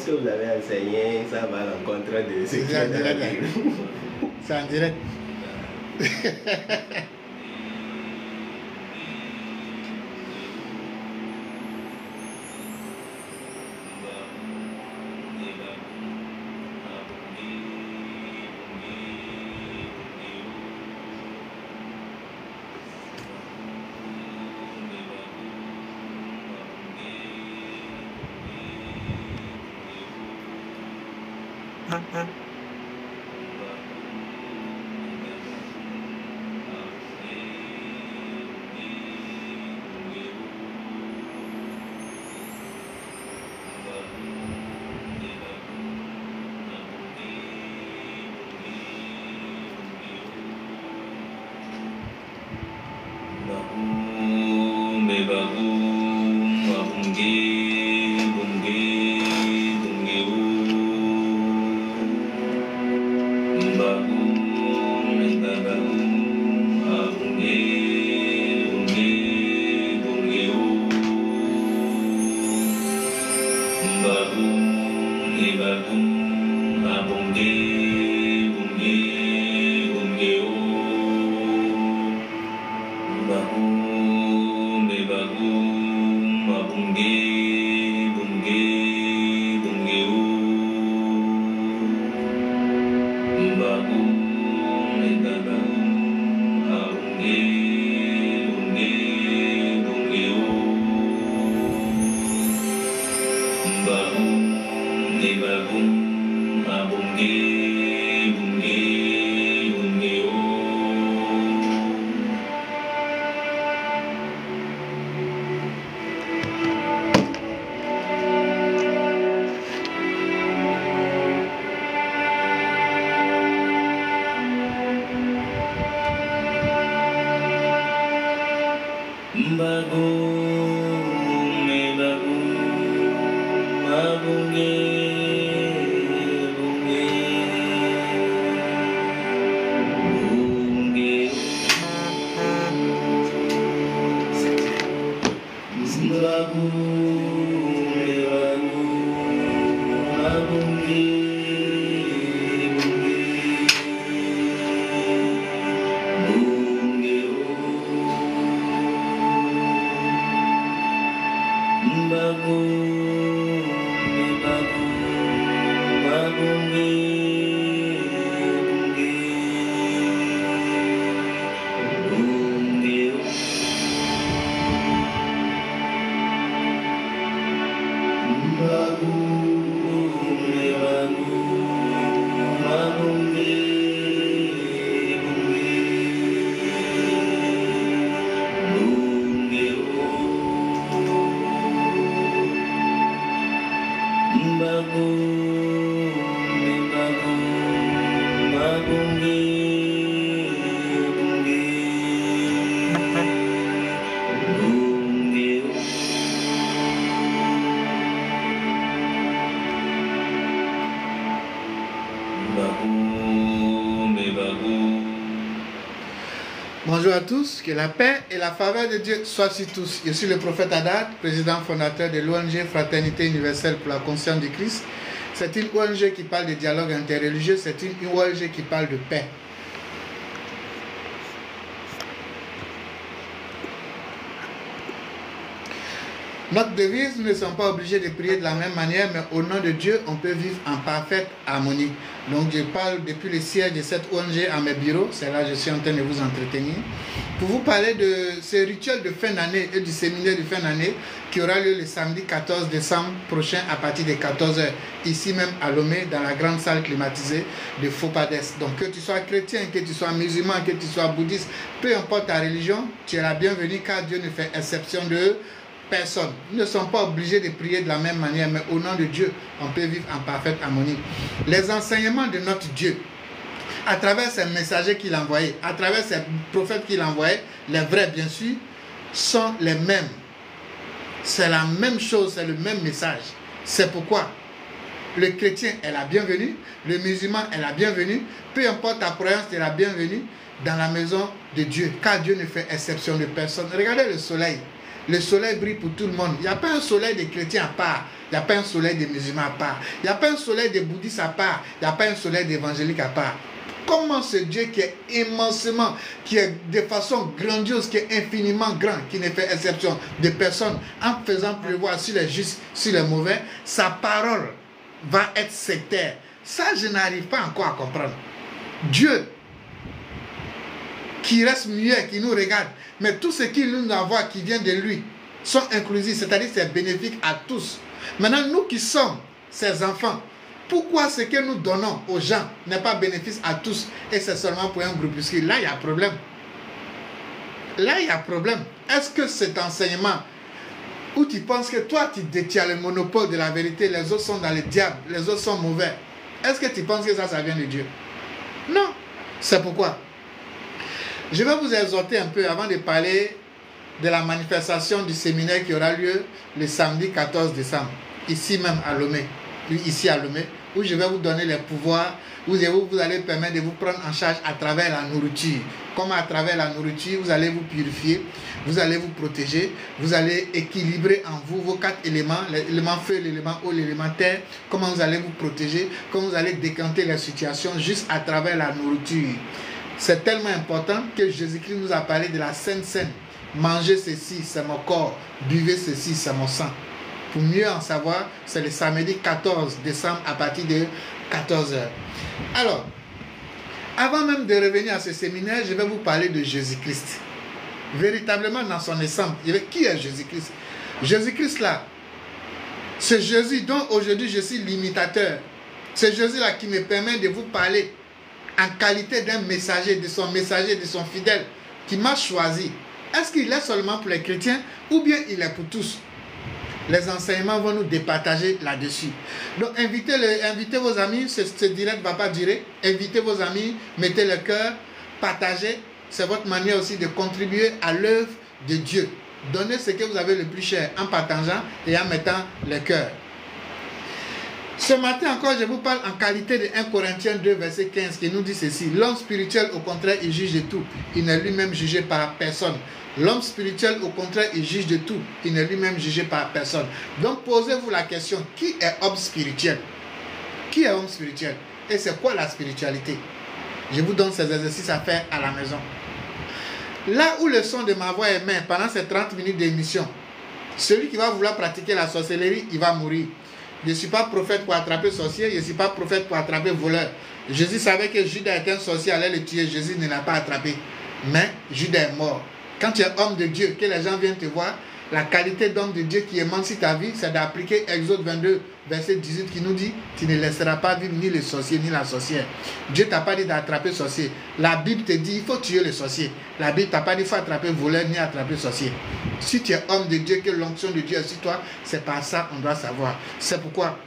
ce que vous avez enseigné, ça va à l'encontre de ce qui est dans la Bible. C'est en direct. Bonjour à tous, que la paix et la faveur de Dieu soient sur tous. Je suis le prophète Haddad, président fondateur de l'ONG Fraternité Universelle pour la Conscience du Christ. C'est une ONG qui parle de dialogue interreligieux, c'est une ONG qui parle de paix. Notre devise, nous ne sommes pas obligés de prier de la même manière, mais au nom de Dieu, on peut vivre en parfaite harmonie. Donc je parle depuis le siège de cette ONG à mes bureaux, c'est là que je suis en train de vous entretenir, pour vous parler de ce rituel de fin d'année et du séminaire de fin d'année qui aura lieu le samedi 14 décembre prochain à partir de 14 h, ici même à Lomé, dans la grande salle climatisée de Fopades. Donc que tu sois chrétien, que tu sois musulman, que tu sois bouddhiste, peu importe ta religion, tu es la bienvenue car Dieu ne fait exception de personne. Nous ne sommes pas obligés de prier de la même manière, mais au nom de Dieu, on peut vivre en parfaite harmonie. Les enseignements de notre Dieu, à travers ces messagers qu'il envoyait, à travers ces prophètes qu'il envoyait, les vrais bien sûr, sont les mêmes. C'est la même chose, c'est le même message. C'est pourquoi le chrétien est la bienvenue, le musulman est la bienvenue, peu importe ta croyance, tu es la bienvenue dans la maison de Dieu, car Dieu ne fait exception de personne. Regardez le soleil. Le soleil brille pour tout le monde. Il n'y a pas un soleil des chrétiens à part. Il n'y a pas un soleil des musulmans à part. Il n'y a pas un soleil des bouddhistes à part. Il n'y a pas un soleil des évangéliques à part. Comment ce Dieu qui est immensément, qui est de façon grandiose, qui est infiniment grand, qui ne fait exception de personne, en faisant pleuvoir sur les justes, sur les mauvais, sa parole va être sectaire. Ça, je n'arrive pas encore à comprendre. Dieu, qui reste muet, qui nous regarde, mais tout ce qu'il nous envoie, qui vient de lui, sont inclusifs, c'est-à-dire c'est bénéfique à tous. Maintenant, nous qui sommes ses enfants, pourquoi ce que nous donnons aux gens n'est pas bénéfice à tous et c'est seulement pour un groupuscule? Là, il y a problème. Là, il y a problème. Est-ce que cet enseignement où tu penses que toi, tu détiens le monopole de la vérité, les autres sont dans le diable, les autres sont mauvais, est-ce que tu penses que ça vient de Dieu? Non. C'est pourquoi je vais vous exhorter un peu avant de parler de la manifestation du séminaire qui aura lieu le samedi 14 décembre, ici même à Lomé, où je vais vous donner les pouvoirs, où vous allez permettre de vous prendre en charge à travers la nourriture. Comme à travers la nourriture, vous allez vous purifier, vous allez vous protéger, vous allez équilibrer en vous vos 4 éléments, l'élément feu, l'élément eau, l'élément terre, comment vous allez vous protéger, comment vous allez décanter les situations juste à travers la nourriture. C'est tellement important que Jésus-Christ nous a parlé de la Sainte Seine. Mangez ceci, c'est mon corps. Buvez ceci, c'est mon sang. Pour mieux en savoir, c'est le samedi 14 décembre à partir de 14h. Alors, avant même de revenir à ce séminaire, je vais vous parler de Jésus-Christ. Véritablement dans son ensemble. Qui est Jésus-Christ? Jésus-Christ là, c'est Jésus dont aujourd'hui je suis l'imitateur. C'est Jésus là qui me permet de vous parler en qualité d'un messager, de son fidèle, qui m'a choisi. Est-ce qu'il est seulement pour les chrétiens ou bien il est pour tous? Les enseignements vont nous départager là-dessus. Donc invitez vos amis, ce direct ne va pas durer. Invitez vos amis, mettez le cœur, partagez. C'est votre manière aussi de contribuer à l'œuvre de Dieu. Donnez ce que vous avez le plus cher en partageant et en mettant le cœur. Ce matin encore, je vous parle en qualité de 1 Corinthiens 2, verset 15, qui nous dit ceci. L'homme spirituel, au contraire, il juge de tout. Il n'est lui-même jugé par personne. L'homme spirituel, au contraire, il juge de tout. Il n'est lui-même jugé par personne. Donc, posez-vous la question, qui est homme spirituel? Qui est homme spirituel? Et c'est quoi la spiritualité? Je vous donne ces exercices à faire à la maison. Là où le son de ma voix est mince pendant ces 30 minutes d'émission, celui qui va vouloir pratiquer la sorcellerie, il va mourir. Je ne suis pas prophète pour attraper sorcier, je ne suis pas prophète pour attraper voleur. Jésus savait que Judas était un sorcier, allait le tuer. Jésus ne l'a pas attrapé. Mais Judas est mort. Quand tu es homme de Dieu, que les gens viennent te voir, la qualité d'homme de Dieu qui émancie ta vie, c'est d'appliquer Exode 22, verset 18 qui nous dit, tu ne laisseras pas vivre ni le sorcier ni la sorcière. Dieu ne t'a pas dit d'attraper le sorcier. La Bible te dit, il faut tuer le sorcier. La Bible ne t'a pas dit, il faut attraper le voleur ni attraper le sorcier. Si tu es homme de Dieu, que l'onction de Dieu est sur toi, c'est par ça qu'on doit savoir. C'est pourquoi,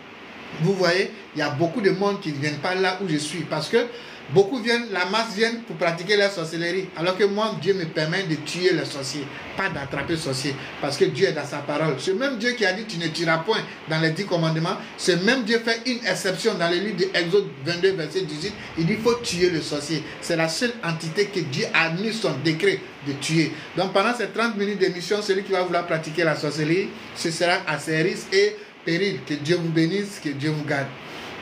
vous voyez, il y a beaucoup de monde qui ne viennent pas là où je suis. Parce que beaucoup viennent, la masse vient pour pratiquer la sorcellerie. Alors que moi, Dieu me permet de tuer le sorcier, pas d'attraper le sorcier. Parce que Dieu est dans sa parole. Ce même Dieu qui a dit tu ne tueras point dans les 10 commandements, ce même Dieu fait une exception dans le livre d'Exode 22, verset 18. Il dit il faut tuer le sorcier. C'est la seule entité que Dieu a mis son décret de tuer. Donc pendant ces 30 minutes d'émission, celui qui va vouloir pratiquer la sorcellerie, ce sera à ses risques et périls. Que Dieu vous bénisse, que Dieu vous garde.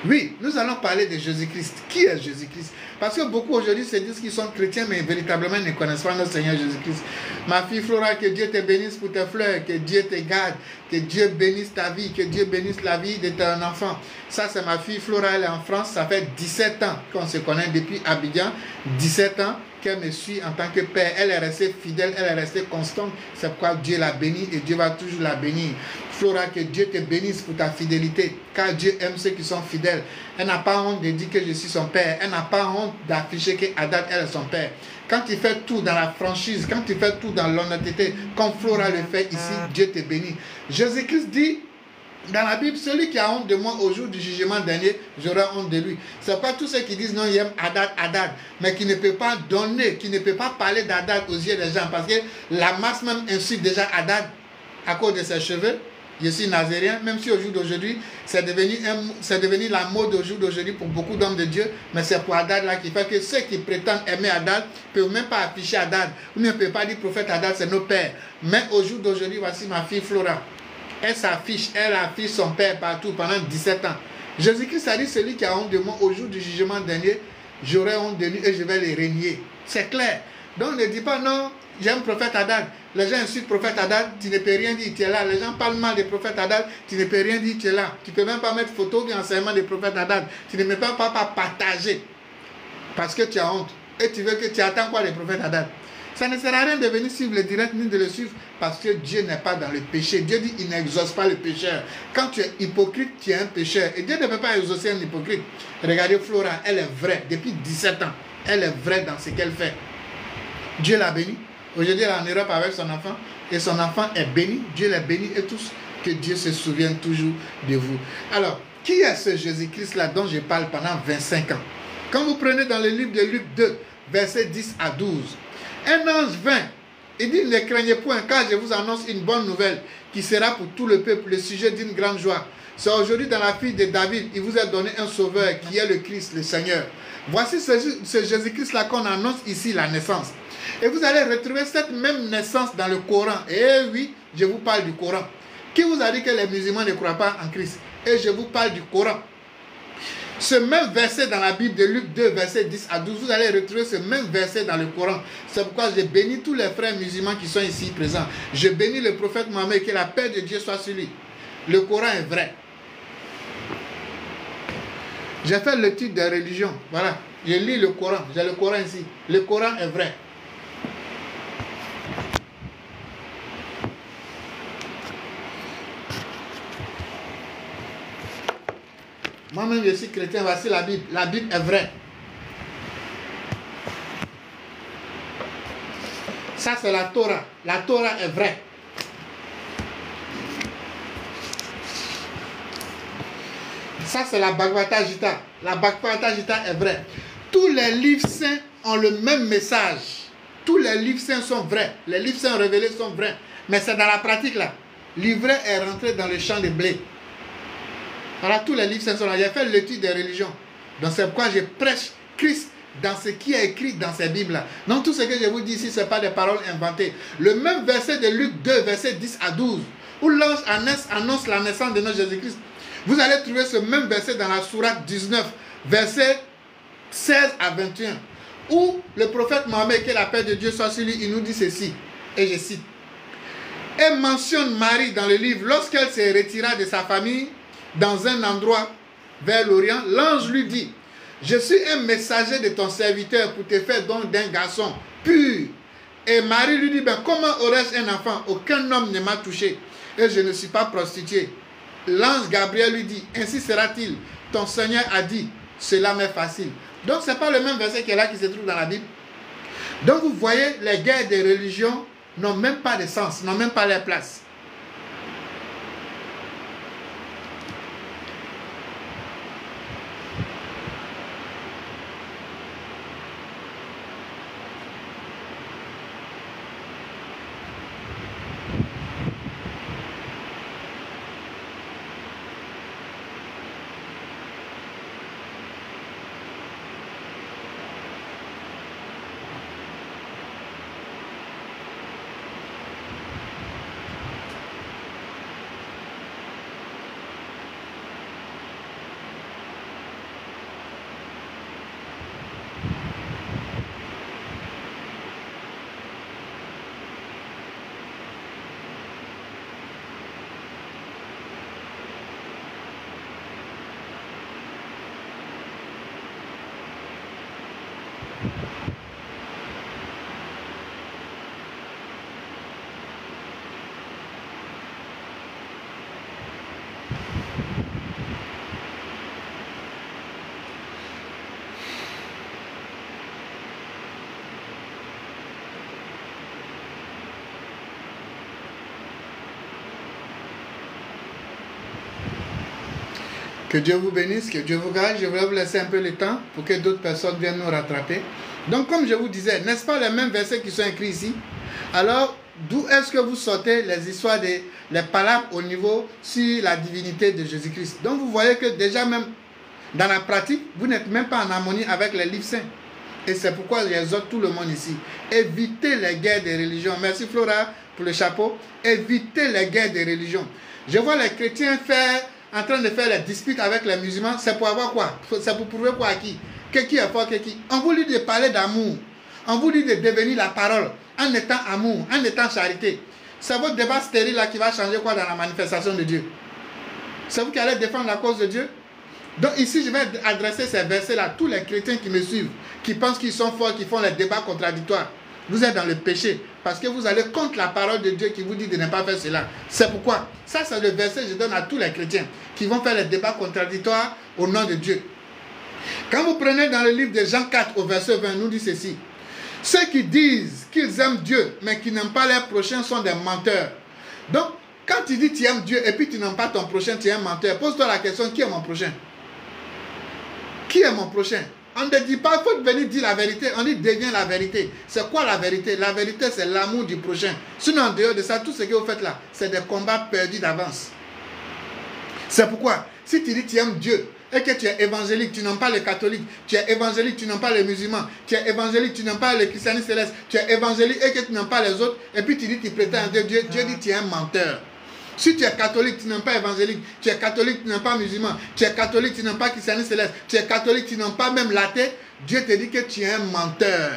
Oui, nous allons parler de Jésus-Christ. Qui est Jésus-Christ? Parce que beaucoup aujourd'hui se disent qu'ils sont chrétiens, mais véritablement ne connaissent pas notre Seigneur Jésus-Christ. Ma fille Flora, que Dieu te bénisse pour tes fleurs, que Dieu te garde, que Dieu bénisse ta vie, que Dieu bénisse la vie de ton enfant. Ça, c'est ma fille Flora, elle est en France. Ça fait 17 ans qu'on se connaît depuis Abidjan. 17 ans qu'elle me suit en tant que père. Elle est restée fidèle, elle est restée constante. C'est pourquoi Dieu l'a bénie et Dieu va toujours la bénir. Flora, que Dieu te bénisse pour ta fidélité, car Dieu aime ceux qui sont fidèles. Elle n'a pas honte de dire que je suis son père. Elle n'a pas honte d'afficher qu'Adad, elle est son père. Quand tu fais tout dans la franchise, quand tu fais tout dans l'honnêteté, comme Flora le fait ici, Dieu te bénit. Jésus-Christ dit dans la Bible, celui qui a honte de moi au jour du jugement dernier, j'aurai honte de lui. Ce n'est pas tous ceux qui disent non, il aime Adad, mais qui ne peut pas donner, qui ne peut pas parler d'Adad aux yeux des gens, parce que la masse même insulte déjà Adad à cause de ses cheveux. je suis nazérien, même si au jour d'aujourd'hui, c'est devenu la mode au jour d'aujourd'hui pour beaucoup d'hommes de Dieu, mais c'est pour Hadad là qui fait que ceux qui prétendent aimer Hadad ne peuvent même pas afficher Hadad, ou ne peuvent pas dire prophète Hadad, c'est nos pères. Mais au jour d'aujourd'hui, voici ma fille Flora. Elle affiche son père partout pendant 17 ans. Jésus-Christ a dit, celui qui a honte de moi au jour du jugement dernier, j'aurai honte de lui et je vais les régner. C'est clair. Donc ne dis pas non, j'aime prophète Hadad. Les gens insultent prophète Hadad, tu ne peux rien dire, tu es là. Les gens parlent mal des prophètes Hadad, tu ne peux rien dire, tu es là. Tu ne peux même pas mettre photo et enseignement des prophètes Hadad. Tu ne peux même pas partager. Parce que tu as honte. Et tu attends quoi des prophètes Hadad? Ça ne sert à rien de venir suivre le direct ni de le suivre parce que Dieu n'est pas dans le péché. Dieu dit il n'exauce pas le pécheur. Quand tu es hypocrite, tu es un pécheur. Et Dieu ne peut pas exaucer un hypocrite. Regardez Flora, elle est vraie depuis 17 ans. Elle est vraie dans ce qu'elle fait. Dieu l'a bénie. Aujourd'hui, elle est en Europe avec son enfant. Et son enfant est béni. Dieu l'a béni et tous. Que Dieu se souvienne toujours de vous. Alors, qui est ce Jésus-Christ-là dont je parle pendant 25 ans? Quand vous prenez dans le livre de Luc 2, versets 10 à 12, un ange vint et dit, ne craignez point, car je vous annonce une bonne nouvelle qui sera pour tout le peuple le sujet d'une grande joie. C'est aujourd'hui dans la fille de David, il vous a donné un sauveur qui est le Christ, le Seigneur. Voici ce Jésus-Christ-là qu'on annonce ici, la naissance. Et vous allez retrouver cette même naissance dans le Coran. Et oui, je vous parle du Coran. Qui vous a dit que les musulmans ne croient pas en Christ? Et je vous parle du Coran. Ce même verset dans la Bible de Luc 2, verset 10 à 12, vous allez retrouver ce même verset dans le Coran. C'est pourquoi je bénis tous les frères musulmans qui sont ici présents. Je bénis le prophète Mohammed, que la paix de Dieu soit sur lui. Le Coran est vrai. J'ai fait l'étude des religions. Voilà. Je lis le Coran. J'ai le Coran ici. Le Coran est vrai. Moi-même, je suis chrétien. Voici la Bible. La Bible est vraie. Ça, c'est la Torah. La Torah est vraie. Ça, c'est la Bhagavad Gita. La Bhagavad Gita est vraie. Tous les livres saints ont le même message. Tous les livres saints sont vrais. Les livres saints révélés sont vrais. Mais c'est dans la pratique, là. L'ivraie est rentré dans le champ de blé. Voilà, tous les livres saints sont là. J'ai fait l'étude des religions. Donc, c'est pourquoi je prêche Christ dans ce qui est écrit dans ces Bibles-là. Non, tout ce que je vous dis ici, ce n'est pas des paroles inventées. Le même verset de Luc 2, verset 10 à 12, où l'ange annonce la naissance de notre Jésus-Christ. Vous allez trouver ce même verset dans la sourate 19, verset 16 à 21, où le prophète Mohammed, que la paix de Dieu soit sur lui, il nous dit ceci, et je cite. Elle mentionne Marie dans le livre, lorsqu'elle se retira de sa famille dans un endroit vers l'Orient, l'ange lui dit, je suis un messager de ton serviteur pour te faire don d'un garçon pur. Et Marie lui dit, ben, comment aurais-je un enfant? Aucun homme ne m'a touché et je ne suis pas prostituée. L'ange Gabriel lui dit, ainsi sera-t-il. Ton Seigneur a dit, cela m'est facile. Donc, ce n'est pas le même verset qui est là qui se trouve dans la Bible. Donc, vous voyez, les guerres des religions n'ont même pas de sens, n'ont même pas leur place. Que Dieu vous bénisse, que Dieu vous garde. Je voulais vous laisser un peu le temps pour que d'autres personnes viennent nous rattraper. Donc, comme je vous disais, n'est-ce pas les mêmes versets qui sont écrits ici? Alors, d'où est-ce que vous sortez les histoires, les palabres au niveau sur la divinité de Jésus-Christ? Donc vous voyez que déjà même dans la pratique, vous n'êtes même pas en harmonie avec les livres saints. Et c'est pourquoi j'exhorte tout le monde ici. Évitez les guerres des religions. Merci Flora pour le chapeau. Évitez les guerres des religions. Je vois les chrétiens en train de faire les disputes avec les musulmans. C'est pour avoir quoi? C'est pour prouver quoi à qui? Qui est fort, qui? On vous dit de parler d'amour. On vous dit de devenir la parole en étant amour, en étant charité. C'est votre débat stérile là qui va changer quoi dans la manifestation de Dieu? C'est vous qui allez défendre la cause de Dieu? Donc ici, je vais adresser ces versets-là à tous les chrétiens qui me suivent, qui pensent qu'ils sont forts, qui font les débats contradictoires. Vous êtes dans le péché, parce que vous allez contre la parole de Dieu qui vous dit de ne pas faire cela. C'est pourquoi, ça c'est le verset que je donne à tous les chrétiens, qui vont faire les débats contradictoires au nom de Dieu. Quand vous prenez dans le livre de Jean 4, au verset 20, nous dit ceci. Ceux qui disent qu'ils aiment Dieu, mais qui n'aiment pas leurs prochains sont des menteurs. Donc, quand tu dis tu aimes Dieu, et puis tu n'aimes pas ton prochain, tu es un menteur. Pose-toi la question, qui est mon prochain? Qui est mon prochain? On ne dit pas, il faut venir dire la vérité. On dit, deviens la vérité. C'est quoi la vérité? La vérité, c'est l'amour du prochain. Sinon, en dehors de ça, tout ce que vous faites là, c'est des combats perdus d'avance. C'est pourquoi, si tu dis tu aimes Dieu, et que tu es évangélique, tu n'aimes pas les catholiques, tu es évangélique, tu n'aimes pas les musulmans, tu es évangélique, tu n'aimes pas les christianistes célestes, tu es évangélique et que tu n'aimes pas les autres, et puis tu dis tu prétends à Dieu, Dieu dit tu es un menteur. Si tu es catholique, tu n'aimes pas évangélique, tu es catholique, tu n'aimes pas musulman, tu es catholique, tu n'aimes pas christianiste céleste, tu es catholique, tu n'aimes pas même l'athée, Dieu te dit que tu es un menteur.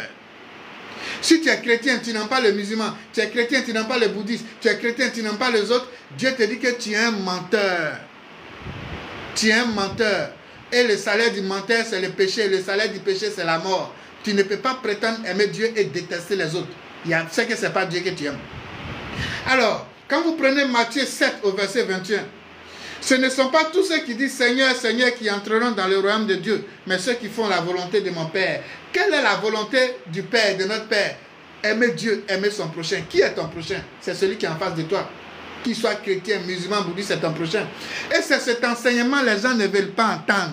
Si tu es chrétien, tu n'aimes pas le musulman, tu es chrétien, tu n'aimes pas le bouddhiste, tu es chrétien, tu n'aimes pas les autres, Dieu te dit que tu es un menteur. Tu es un menteur. Et le salaire du menteur, c'est le péché. Le salaire du péché, c'est la mort. Tu ne peux pas prétendre aimer Dieu et détester les autres. C'est que ce n'est pas Dieu que tu aimes. Alors, quand vous prenez Matthieu 7 au verset 21, ce ne sont pas tous ceux qui disent Seigneur, Seigneur qui entreront dans le royaume de Dieu, mais ceux qui font la volonté de mon Père. Quelle est la volonté du Père, de notre Père? Aimer Dieu, aimer son prochain. Qui est ton prochain? C'est celui qui est en face de toi. Qu'il soit chrétien, musulman, bouddhiste, c'est ton prochain. Et c'est cet enseignement les gens ne veulent pas entendre.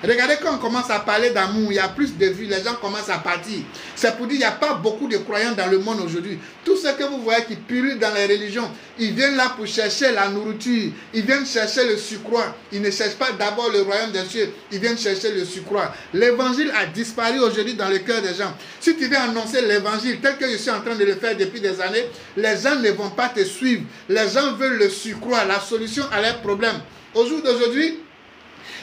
Regardez quand on commence à parler d'amour, il y a plus de vues, les gens commencent à partir. C'est pour dire qu'il n'y a pas beaucoup de croyants dans le monde aujourd'hui. Tout ce que vous voyez qui pullulent dans les religions, ils viennent là pour chercher la nourriture, ils viennent chercher le surcroît. Ils ne cherchent pas d'abord le royaume des cieux, ils viennent chercher le surcroît. L'évangile a disparu aujourd'hui dans le cœur des gens. Si tu viens annoncer l'évangile tel que je suis en train de le faire depuis des années, les gens ne vont pas te suivre. Les gens veulent le surcroît, la solution à leurs problèmes. Au jour d'aujourd'hui,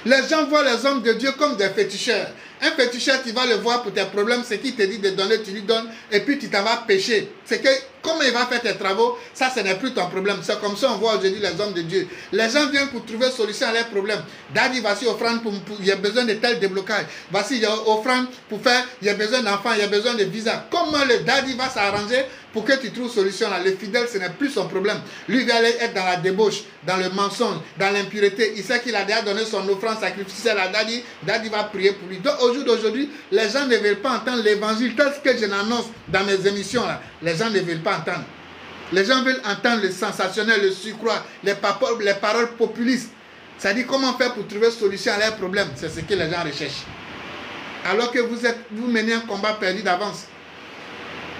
les gens voient les hommes de Dieu comme des féticheurs. Un féticheur, tu vas le voir pour tes problèmes, c'est qu'il te dit de donner, tu lui donnes, et puis tu t'en vas pécher. C'est que, comment il va faire tes travaux, ça, ce n'est plus ton problème. C'est comme ça on voit aujourd'hui les hommes de Dieu. Les gens viennent pour trouver solution à leurs problèmes. Daddy, voici offrande, il y a besoin de tel déblocage. Voici, il y a offrande pour faire, il y a besoin d'enfants, il y a besoin de visa. Comment le daddy va s'arranger pour que tu trouves solution là? Le fidèle, ce n'est plus son problème. Lui, il va aller être dans la débauche, dans le mensonge, dans l'impureté. Il sait qu'il a déjà donné son offrande sacrificielle à daddy. Daddy va prier pour lui. Donc, au jour d'aujourd'hui, les gens ne veulent pas entendre l'évangile tel que je l'annonce dans mes émissions là. Les gens ne veulent pas entendre. Les gens veulent entendre le sensationnel, le surcroît, les paroles populistes. C'est-à-dire comment faire pour trouver solution à leurs problèmes. C'est ce que les gens recherchent. Alors que vous menez un combat perdu d'avance.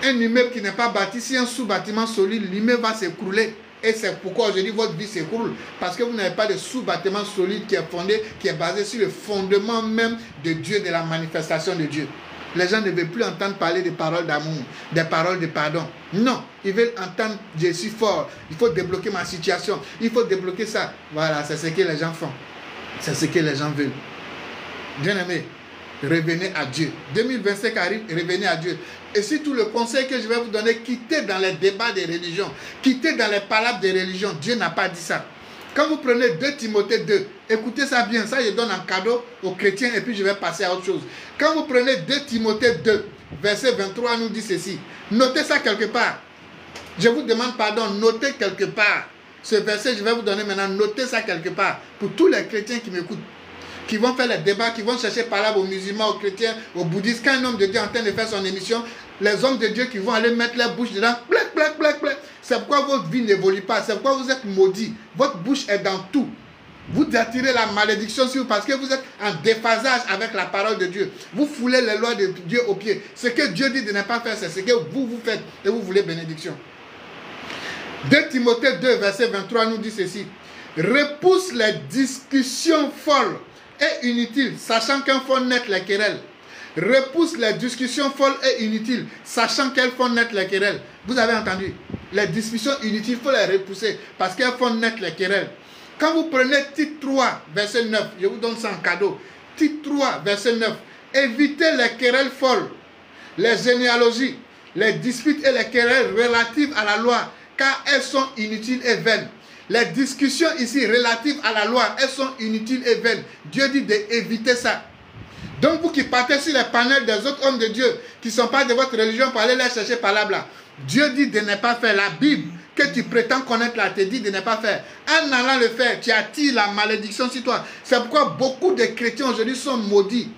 Un immeuble qui n'est pas bâti, si un sous-bâtiment solide, l'immeuble va s'écrouler. Et c'est pourquoi aujourd'hui votre vie s'écroule. Parce que vous n'avez pas de sous-bâtiment solide qui est fondé, qui est basé sur le fondement même de Dieu, de la manifestation de Dieu. Les gens ne veulent plus entendre parler des paroles d'amour, des paroles de pardon. Non, ils veulent entendre je suis fort, il faut débloquer ma situation, il faut débloquer ça. Voilà, c'est ce que les gens font. C'est ce que les gens veulent. Bien aimé, revenez à Dieu. 2025 arrive, revenez à Dieu. Et si tout le conseil que je vais vous donner, quittez dans les débats des religions, quittez dans les palabres des religions. Dieu n'a pas dit ça. Quand vous prenez 2 Timothée 2, écoutez ça bien, ça je donne en cadeau aux chrétiens et puis je vais passer à autre chose. Quand vous prenez 2 Timothée 2, verset 23 nous dit ceci. Notez ça quelque part. Je vous demande pardon, notez quelque part. Ce verset, je vais vous donner maintenant, notez ça quelque part. Pour tous les chrétiens qui m'écoutent, qui vont faire les débats, qui vont chercher parole aux musulmans, aux chrétiens, aux bouddhistes. Quand un homme de Dieu est en train de faire son émission, les hommes de Dieu qui vont aller mettre leur bouche dedans, plac, plac, plac, plac. C'est pourquoi votre vie n'évolue pas. C'est pourquoi vous êtes maudits. Votre bouche est dans tout. Vous attirez la malédiction sur vous parce que vous êtes en déphasage avec la parole de Dieu. Vous foulez les lois de Dieu aux pieds. Ce que Dieu dit de ne pas faire, c'est ce que vous faites et vous voulez bénédiction. 2 Timothée 2, verset 23 nous dit ceci. Repousse les discussions folles et inutiles, sachant qu'elles font naître les querelles. Repousse les discussions folles et inutiles, sachant qu'elles font naître les querelles. Vous avez entendu? Les discussions inutiles, il faut les repousser parce qu'elles font naître les querelles. Quand vous prenez Tite 3, verset 9, je vous donne ça en cadeau. Tite 3, verset 9. Évitez les querelles folles, les généalogies, les disputes et les querelles relatives à la loi, car elles sont inutiles et vaines. Les discussions ici relatives à la loi, elles sont inutiles et vaines. Dieu dit d'éviter ça. Donc vous qui partez sur les panels des autres hommes de Dieu, qui ne sont pas de votre religion pour aller les chercher par là, Dieu dit de ne pas faire. La Bible que tu prétends connaître là te dit de ne pas faire. En allant le faire, tu attires la malédiction sur toi. C'est pourquoi beaucoup de chrétiens aujourd'hui sont maudits.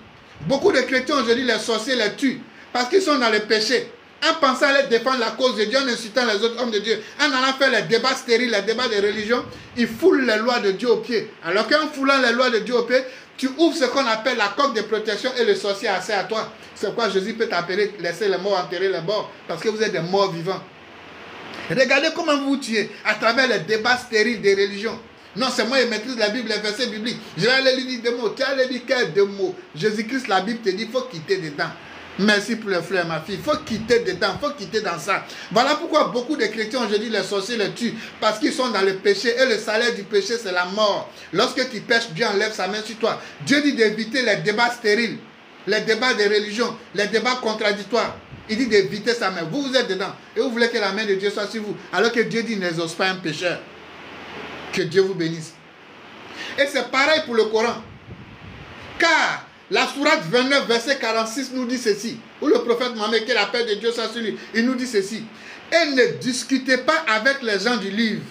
Beaucoup de chrétiens aujourd'hui, les sorciers les tuent parce qu'ils sont dans le péché. En pensant aller défendre la cause de Dieu, en insultant les autres hommes de Dieu, en allant faire les débats stériles, les débats de religion, ils foulent les lois de Dieu aux pieds. Alors qu'en foulant les lois de Dieu aux pieds, tu ouvres ce qu'on appelle la coque de protection et le sorcier a accès à toi. C'est pourquoi Jésus peut t'appeler, laisser les morts enterrer les morts, parce que vous êtes des morts vivants. Regardez comment vous vous tuez à travers les débats stériles des religions. Non, c'est moi qui maîtrise la Bible, les versets bibliques. Je vais aller lui dire des mots. Tu as dit quel deux mots? Jésus-Christ, la Bible te dit, il faut quitter dedans. Merci pour le frère, ma fille. Il faut quitter dedans, il faut quitter dans ça. Voilà pourquoi beaucoup de chrétiens aujourd'hui, les sorciers les tuent. Parce qu'ils sont dans le péché. Et le salaire du péché, c'est la mort. Lorsque tu pêches, Dieu enlève sa main sur toi. Dieu dit d'éviter les débats stériles, les débats de religion, les débats contradictoires. Il dit d'éviter sa main. Vous, vous êtes dedans. Et vous voulez que la main de Dieu soit sur vous. Alors que Dieu dit n'exauce pas un pécheur. Que Dieu vous bénisse. Et c'est pareil pour le Coran. Car la sourate 29, verset 46 nous dit ceci. Où le prophète Mohammed, que la paix de Dieu soit sur lui, il nous dit ceci. Et ne discutez pas avec les gens du livre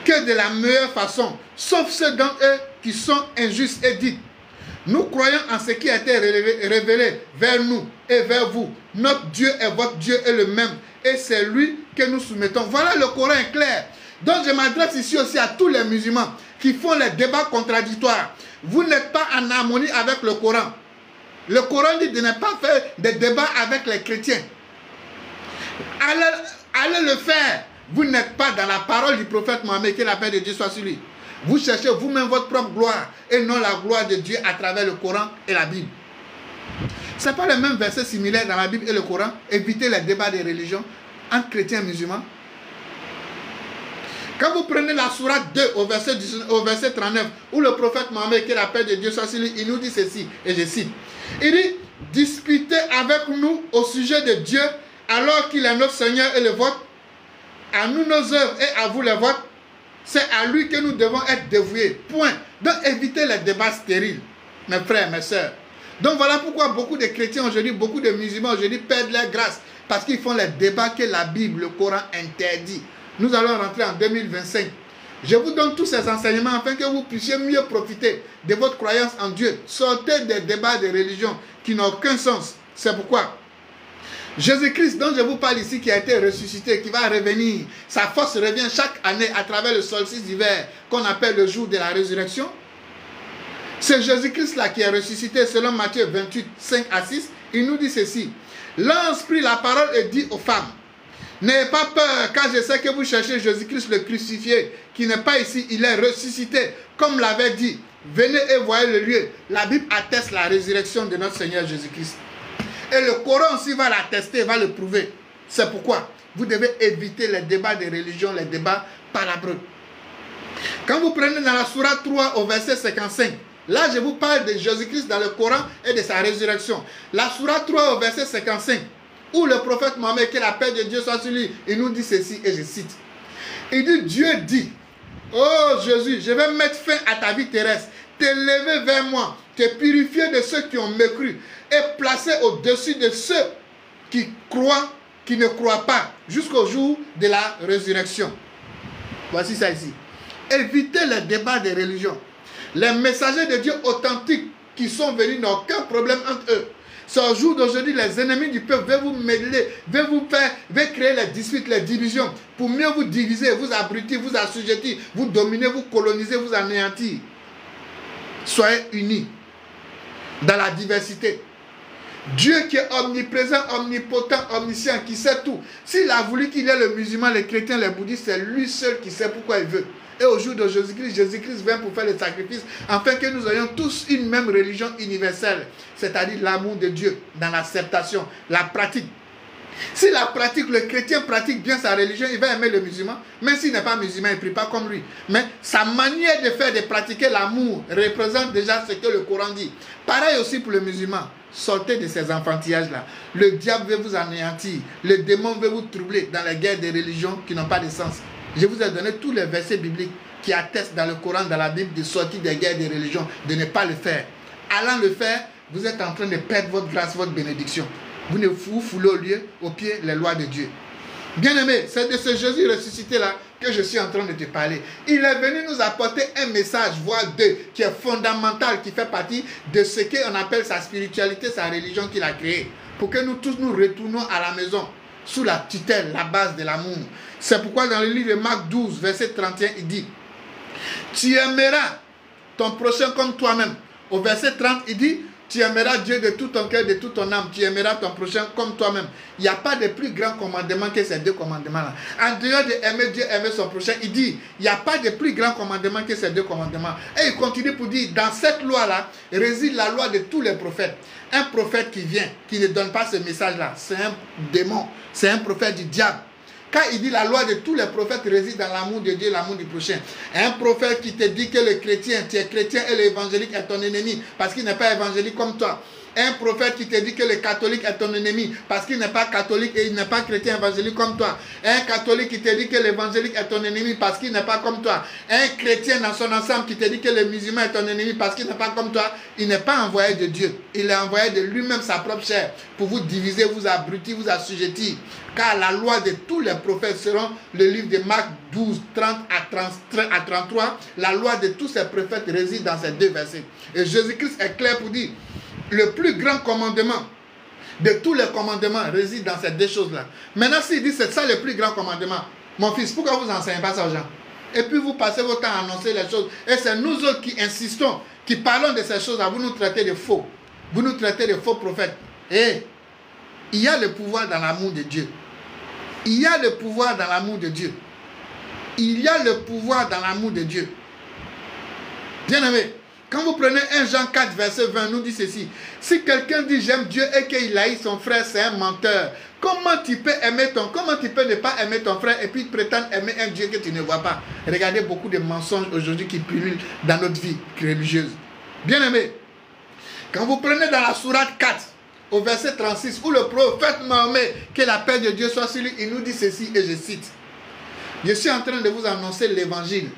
que de la meilleure façon, sauf ceux d'entre eux qui sont injustes, et dites: nous croyons en ce qui a été révélé vers nous et vers vous. Notre Dieu est votre Dieu est le même. Et c'est lui que nous soumettons. Voilà, le Coran est clair. Donc je m'adresse ici aussi à tous les musulmans qui font les débats contradictoires. Vous n'êtes pas en harmonie avec le Coran. Le Coran dit de ne pas faire des débats avec les chrétiens. Allez le faire. Vous n'êtes pas dans la parole du prophète Mohammed, que la paix de Dieu soit sur lui. Vous cherchez vous-même votre propre gloire et non la gloire de Dieu à travers le Coran et la Bible. Ce n'est pas le même verset similaire dans la Bible et le Coran. Évitez les débats de religion entre chrétiens et musulmans. Quand vous prenez la sourate 2 au verset 39, où le prophète Mohammed, que la paix de Dieu soit sur lui, il nous dit ceci, et je cite. Il dit: disputez avec nous au sujet de Dieu, alors qu'il est notre Seigneur et le vôtre. À nous nos œuvres et à vous les vôtres. C'est à lui que nous devons être dévoués. Point. Donc évitez les débats stériles, mes frères, mes sœurs. Donc voilà pourquoi beaucoup de chrétiens aujourd'hui, beaucoup de musulmans aujourd'hui perdent leur grâce. Parce qu'ils font les débats que la Bible, le Coran interdit. Nous allons rentrer en 2025. Je vous donne tous ces enseignements afin que vous puissiez mieux profiter de votre croyance en Dieu. Sortez des débats de religion qui n'ont aucun sens. C'est pourquoi Jésus-Christ, dont je vous parle ici, qui a été ressuscité, qui va revenir, sa force revient chaque année à travers le solstice d'hiver qu'on appelle le jour de la résurrection. C'est Jésus-Christ là qui est ressuscité selon Matthieu 28, 5 à 6. Il nous dit ceci. L'ange prit la parole et dit aux femmes: n'ayez pas peur, car je sais que vous cherchez Jésus-Christ le crucifié, qui n'est pas ici, il est ressuscité, comme l'avait dit. Venez et voyez le lieu. La Bible atteste la résurrection de notre Seigneur Jésus-Christ. Et le Coran aussi va l'attester, va le prouver. C'est pourquoi vous devez éviter les débats de religion, les débats palabreux. Quand vous prenez dans la sourate 3 au verset 55, là je vous parle de Jésus-Christ dans le Coran et de sa résurrection. La sourate 3 au verset 55, où le prophète Mohammed, que la paix de Dieu soit sur lui, il nous dit ceci, et je cite. Il dit: Dieu dit: oh Jésus, je vais mettre fin à ta vie terrestre, t'élever vers moi, te purifier de ceux qui ont mécru et placer au-dessus de ceux qui croient, qui ne croient pas, jusqu'au jour de la résurrection. Voici ça ici. Évitez les débats de religion. Les messagers de Dieu authentiques qui sont venus n'ont aucun problème entre eux. C'est au jour d'aujourd'hui, les ennemis du peuple veulent vous mêler, veulent créer les disputes, les divisions, pour mieux vous diviser, vous abrutir, vous assujettir, vous dominer, vous coloniser, vous anéantir. Soyez unis dans la diversité. Dieu qui est omniprésent, omnipotent, omniscient, qui sait tout. S'il a voulu qu'il y ait le musulman, les chrétiens, les bouddhistes, c'est lui seul qui sait pourquoi il veut. Et au jour de Jésus-Christ, Jésus-Christ vient pour faire le sacrifice, afin que nous ayons tous une même religion universelle, c'est-à-dire l'amour de Dieu, dans l'acceptation, la pratique. Si la pratique, le chrétien pratique bien sa religion, il va aimer le musulman. Même s'il n'est pas musulman, il ne prie pas comme lui. Mais sa manière de faire, de pratiquer l'amour, représente déjà ce que le Coran dit. Pareil aussi pour le musulman. Sortez de ces enfantillages-là. Le diable veut vous anéantir. Le démon veut vous troubler dans les guerres des religions qui n'ont pas de sens. Je vous ai donné tous les versets bibliques qui attestent dans le Coran, dans la Bible, de sortir des guerres des religions, de ne pas le faire. Allant le faire, vous êtes en train de perdre votre grâce, votre bénédiction. Vous ne vous foulez au pied les lois de Dieu. Bien-aimé, c'est de ce Jésus ressuscité-là que je suis en train de te parler. Il est venu nous apporter un message, voire deux, qui est fondamental, qui fait partie de ce qu'on appelle sa spiritualité, sa religion qu'il a créée. Pour que nous tous nous retournons à la maison, sous la tutelle, la base de l'amour. C'est pourquoi dans le livre de Marc 12, verset 31, il dit, tu aimeras ton prochain comme toi-même. Au verset 30, il dit, tu aimeras Dieu de tout ton cœur, de toute ton âme. Tu aimeras ton prochain comme toi-même. Il n'y a pas de plus grand commandement que ces deux commandements-là. En dehors de aimer Dieu, aimer son prochain, il dit, il n'y a pas de plus grand commandement que ces deux commandements. Et il continue pour dire, dans cette loi-là, réside la loi de tous les prophètes. Un prophète qui vient, qui ne donne pas ce message-là, c'est un démon, c'est un prophète du diable. Quand il dit la loi de tous les prophètes réside dans l'amour de Dieu et l'amour du prochain. Un prophète qui te dit que le chrétien, tu es chrétien et l'évangélique est ton ennemi parce qu'il n'est pas évangélique comme toi. Un prophète qui te dit que le catholique est ton ennemi parce qu'il n'est pas catholique et il n'est pas chrétien évangélique comme toi. Un catholique qui te dit que l'évangélique est ton ennemi parce qu'il n'est pas comme toi. Un chrétien dans son ensemble qui te dit que le musulman est ton ennemi parce qu'il n'est pas comme toi. Il n'est pas envoyé de Dieu. Il est envoyé de lui-même sa propre chair pour vous diviser, vous abrutir, vous assujettir. Car la loi de tous les prophètes, selon le livre de Marc 12, 30 à 33, la loi de tous ces prophètes réside dans ces deux versets. Et Jésus-Christ est clair pour dire, le plus grand commandement de tous les commandements réside dans ces deux choses-là. Maintenant, s'il dit c'est ça le plus grand commandement, mon fils, pourquoi vous n'enseignez pas ça aux gens? Et puis vous passez votre temps à annoncer les choses. Et c'est nous autres qui insistons, qui parlons de ces choses-là. Vous nous traitez de faux. Vous nous traitez de faux prophètes. Et il y a le pouvoir dans l'amour de Dieu. Il y a le pouvoir dans l'amour de Dieu. Il y a le pouvoir dans l'amour de Dieu. Bien-aimé, quand vous prenez 1 Jean 4, verset 20, nous dit ceci. Si quelqu'un dit j'aime Dieu et qu'il haït son frère, c'est un menteur. Comment tu peux ne pas aimer ton frère et puis prétendre aimer un Dieu que tu ne vois pas? Regardez beaucoup de mensonges aujourd'hui qui pullulent dans notre vie religieuse. Bien-aimé, quand vous prenez dans la sourate 4, au verset 36, où le prophète Mahomet, que la paix de Dieu soit sur lui, il nous dit ceci, et je cite. Je suis en train de vous annoncer l'évangile.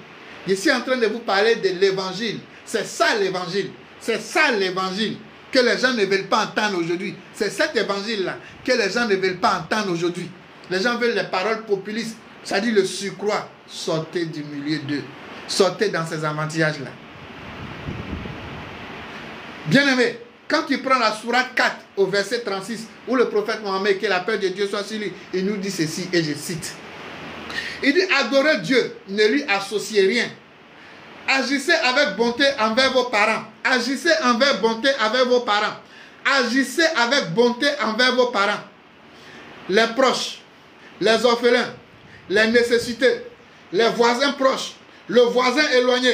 Je suis en train de vous parler de l'évangile. C'est ça l'évangile. C'est ça l'évangile que les gens ne veulent pas entendre aujourd'hui. C'est cet évangile-là que les gens ne veulent pas entendre aujourd'hui. Les gens veulent les paroles populistes, c'est-à-dire le surcroît. Sortez du milieu d'eux. Sortez dans ces avantages-là. Bien-aimé, quand tu prends la sourate 4 au verset 36, où le prophète Mohammed, que la paix de Dieu soit sur lui, il nous dit ceci, et je cite. Il dit, adorez Dieu, ne lui associez rien. Agissez avec bonté envers vos parents. Agissez avec bonté avec vos parents. Agissez avec bonté envers vos parents. Les proches, les orphelins, les nécessités, les voisins proches, le voisin éloigné,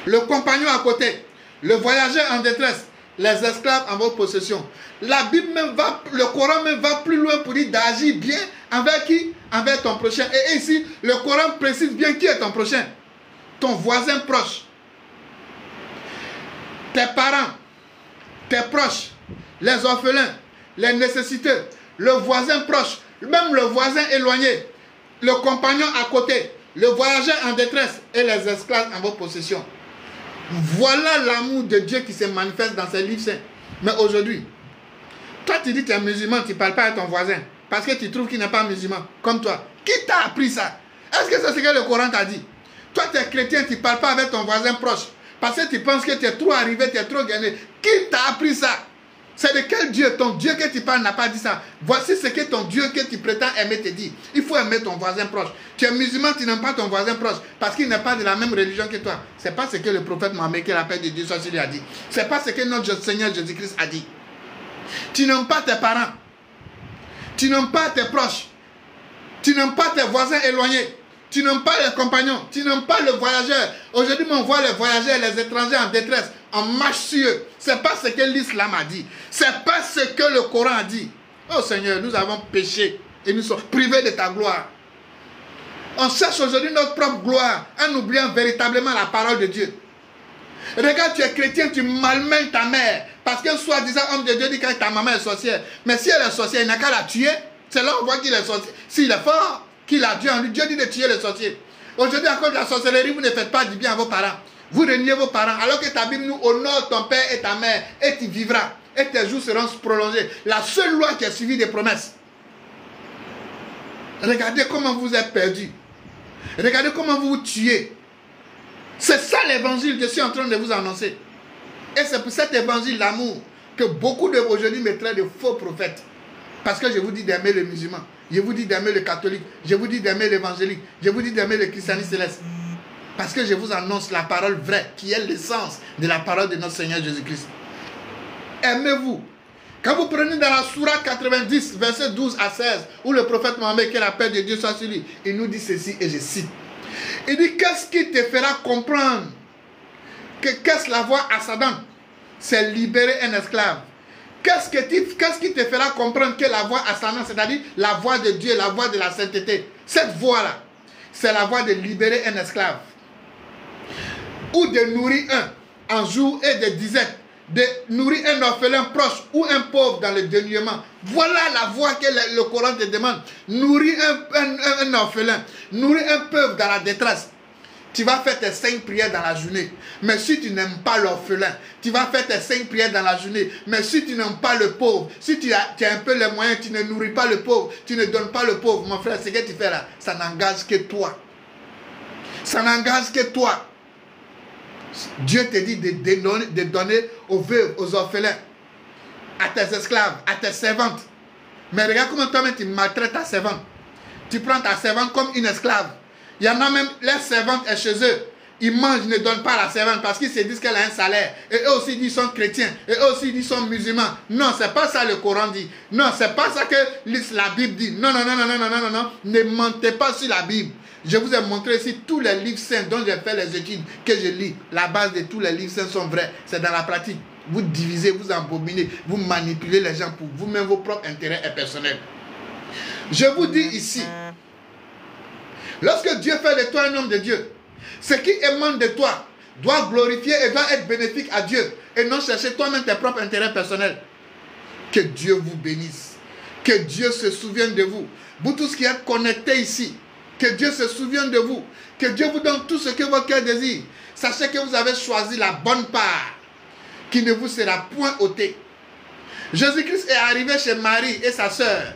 le compagnon à côté, le voyageur en détresse, les esclaves en votre possession. La Bible même va, le Coran même va plus loin pour dire d'agir bien envers qui? Envers ton prochain. Et ici, le Coran précise bien qui est ton prochain. Ton voisin proche. Tes parents, tes proches, les orphelins, les nécessités, le voisin proche, même le voisin éloigné, le compagnon à côté, le voyageur en détresse et les esclaves en votre possession. Voilà l'amour de Dieu qui se manifeste dans ces livres saints. Mais aujourd'hui, toi tu dis que tu es musulman, tu ne parles pas à ton voisin parce que tu trouves qu'il n'est pas musulman comme toi. Qui t'a appris ça? Est-ce que c'est ce que le Coran t'a dit? Toi tu es chrétien, tu ne parles pas avec ton voisin proche parce que tu penses que tu es trop arrivé, tu es trop gagné. Qui t'a appris ça? C'est de quel Dieu? Ton Dieu que tu parles n'a pas dit ça. Voici ce que ton Dieu que tu prétends aimer te dit. Il faut aimer ton voisin proche. Tu es musulman, tu n'aimes pas ton voisin proche parce qu'il n'est pas de la même religion que toi. Ce n'est pas ce que le prophète Mohammed, que la paix de Dieu soit sur lui, a dit. Ce n'est pas ce que notre Seigneur Jésus-Christ a dit. Tu n'aimes pas tes parents. Tu n'aimes pas tes proches. Tu n'aimes pas tes voisins éloignés. Tu n'aimes pas les compagnons. Tu n'aimes pas le voyageur. Aujourd'hui, on voit les voyageurs, les étrangers en détresse. On marche sur eux. Ce n'est pas ce que l'islam a dit. Ce n'est pas ce que le Coran a dit. Oh Seigneur, nous avons péché et nous sommes privés de ta gloire. On cherche aujourd'hui notre propre gloire en oubliant véritablement la parole de Dieu. Regarde, tu es chrétien, tu malmènes ta mère. Parce qu'un soi-disant homme de Dieu dit que ta maman est sorcière. Mais si elle est sorcière, il n'a qu'à la tuer. C'est là qu'on voit qu'il est sorcier. S'il est fort, qu'il a Dieu en lui, Dieu dit de tuer les sorciers. Aujourd'hui, à cause de la sorcellerie, vous ne faites pas du bien à vos parents. Vous reniez vos parents. Alors que ta Bible nous honore ton père et ta mère. Et tu vivras. Et tes jours seront prolongés. La seule loi qui a suivi des promesses. Regardez comment vous êtes perdus. Regardez comment vous vous tuez. C'est ça l'évangile que je suis en train de vous annoncer. Et c'est pour cet évangile d'amour que beaucoup de aujourd'hui me traitent de faux prophètes. Parce que je vous dis d'aimer le musulman. Je vous dis d'aimer le catholique. Je vous dis d'aimer l'évangélique. Je vous dis d'aimer le christianisme céleste. Parce que je vous annonce la parole vraie, qui est l'essence de la parole de notre Seigneur Jésus-Christ. Aimez-vous. Quand vous prenez dans la sourate 90, versets 12 à 16, où le prophète Mohammed, que la paix de Dieu soit sur lui, il nous dit ceci, et je cite. Il dit, qu'est-ce qui te fera comprendre qu'est-ce la voie ascendante? C'est libérer un esclave. Qu'est-ce qui te fera comprendre que la voie ascendante, c'est-à-dire la voie de Dieu, la voie de la sainteté, cette voie-là, c'est la voie de libérer un esclave. Ou de nourrir un en jour et de disette. De nourrir un orphelin proche ou un pauvre dans le dénuement. Voilà la voie que le Coran te demande. Nourrir un orphelin, nourrir un pauvre dans la détresse. Tu vas faire tes 5 prières dans la journée. Mais si tu n'aimes pas l'orphelin, tu vas faire tes 5 prières dans la journée. Mais si tu n'aimes pas le pauvre, si tu as un peu les moyens, tu ne nourris pas le pauvre, tu ne donnes pas le pauvre, mon frère, ce que tu fais là, ça n'engage que toi. Ça n'engage que toi. Dieu te dit de donner aux veuves, aux orphelins, à tes esclaves, à tes servantes. Mais regarde comment toi-même tu maltraites ta servante. Tu prends ta servante comme une esclave. Il y en a même, les servantes sont chez eux. Ils mangent, ils ne donnent pas à la servante parce qu'ils se disent qu'elle a un salaire. Et eux aussi disent qu'ils sont chrétiens. Et eux aussi disent qu'ils sont musulmans. Non, c'est pas ça le Coran dit. Non, c'est pas ça que la Bible dit. Non, non, non, non, non, non, non, non. Ne mentez pas sur la Bible. Je vous ai montré ici tous les livres saints dont j'ai fait les études que je lis. La base de tous les livres saints sont vrais. C'est dans la pratique. Vous divisez, vous embobinez, vous manipulez les gens pour vous-même, vos propres intérêts et personnels. Je vous dis ici, lorsque Dieu fait de toi un homme de Dieu, ce qui émane de toi doit glorifier et doit être bénéfique à Dieu et non chercher toi-même tes propres intérêts personnels. Que Dieu vous bénisse. Que Dieu se souvienne de vous. Vous tous qui êtes connectés ici, que Dieu se souvienne de vous. Que Dieu vous donne tout ce que votre cœur désire. Sachez que vous avez choisi la bonne part qui ne vous sera point ôtée. Jésus-Christ est arrivé chez Marie et sa sœur.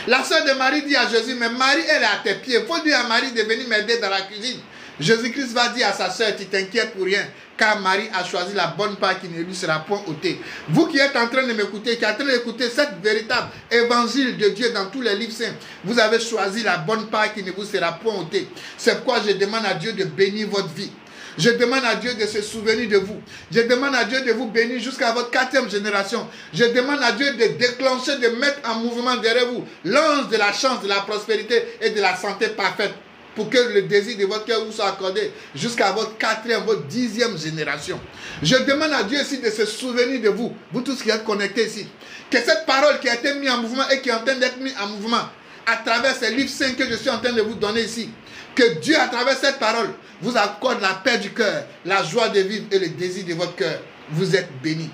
La sœur de Marie dit à Jésus, mais Marie, elle est à tes pieds. Il faut dire à Marie de venir m'aider dans la cuisine. Jésus-Christ va dire à sa sœur, tu t'inquiètes pour rien, car Marie a choisi la bonne part qui ne lui sera point ôtée. Vous qui êtes en train de m'écouter, qui êtes en train d'écouter cette véritable évangile de Dieu dans tous les livres saints, vous avez choisi la bonne part qui ne vous sera point ôtée. C'est pourquoi je demande à Dieu de bénir votre vie. Je demande à Dieu de se souvenir de vous. Je demande à Dieu de vous bénir jusqu'à votre 4e génération. Je demande à Dieu de déclencher, de mettre en mouvement derrière vous l'ange de la chance, de la prospérité et de la santé parfaite pour que le désir de votre cœur vous soit accordé jusqu'à votre 4e, votre 10e génération. Je demande à Dieu aussi de se souvenir de vous, vous tous qui êtes connectés ici, que cette parole qui a été mise en mouvement et qui est en train d'être mise en mouvement à travers ces livres saints que je suis en train de vous donner ici, que Dieu, à travers cette parole, vous accorde la paix du cœur, la joie de vivre et le désir de votre cœur. Vous êtes bénis.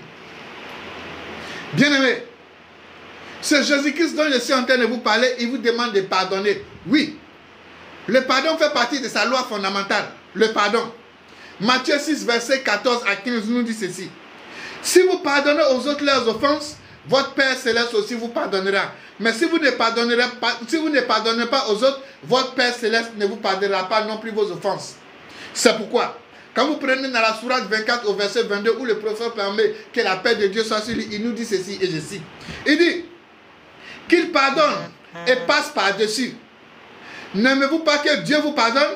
Bien-aimés, c'est Jésus-Christ dont je suis en train de vous parler. Il vous demande de pardonner. Oui, le pardon fait partie de sa loi fondamentale. Le pardon. Matthieu 6, verset 14 à 15 nous dit ceci. Si vous pardonnez aux autres leurs offenses, votre Père Céleste aussi vous pardonnera. Mais si vous ne pardonnez pas aux autres, votre Père Céleste ne vous pardonnera pas non plus vos offenses. C'est pourquoi, quand vous prenez dans la sourate 24 au verset 22, où le prophète permet que la paix de Dieu soit sur lui, il nous dit ceci, et je cite. Il dit qu'il pardonne et passe par-dessus. N'aimez-vous pas que Dieu vous pardonne?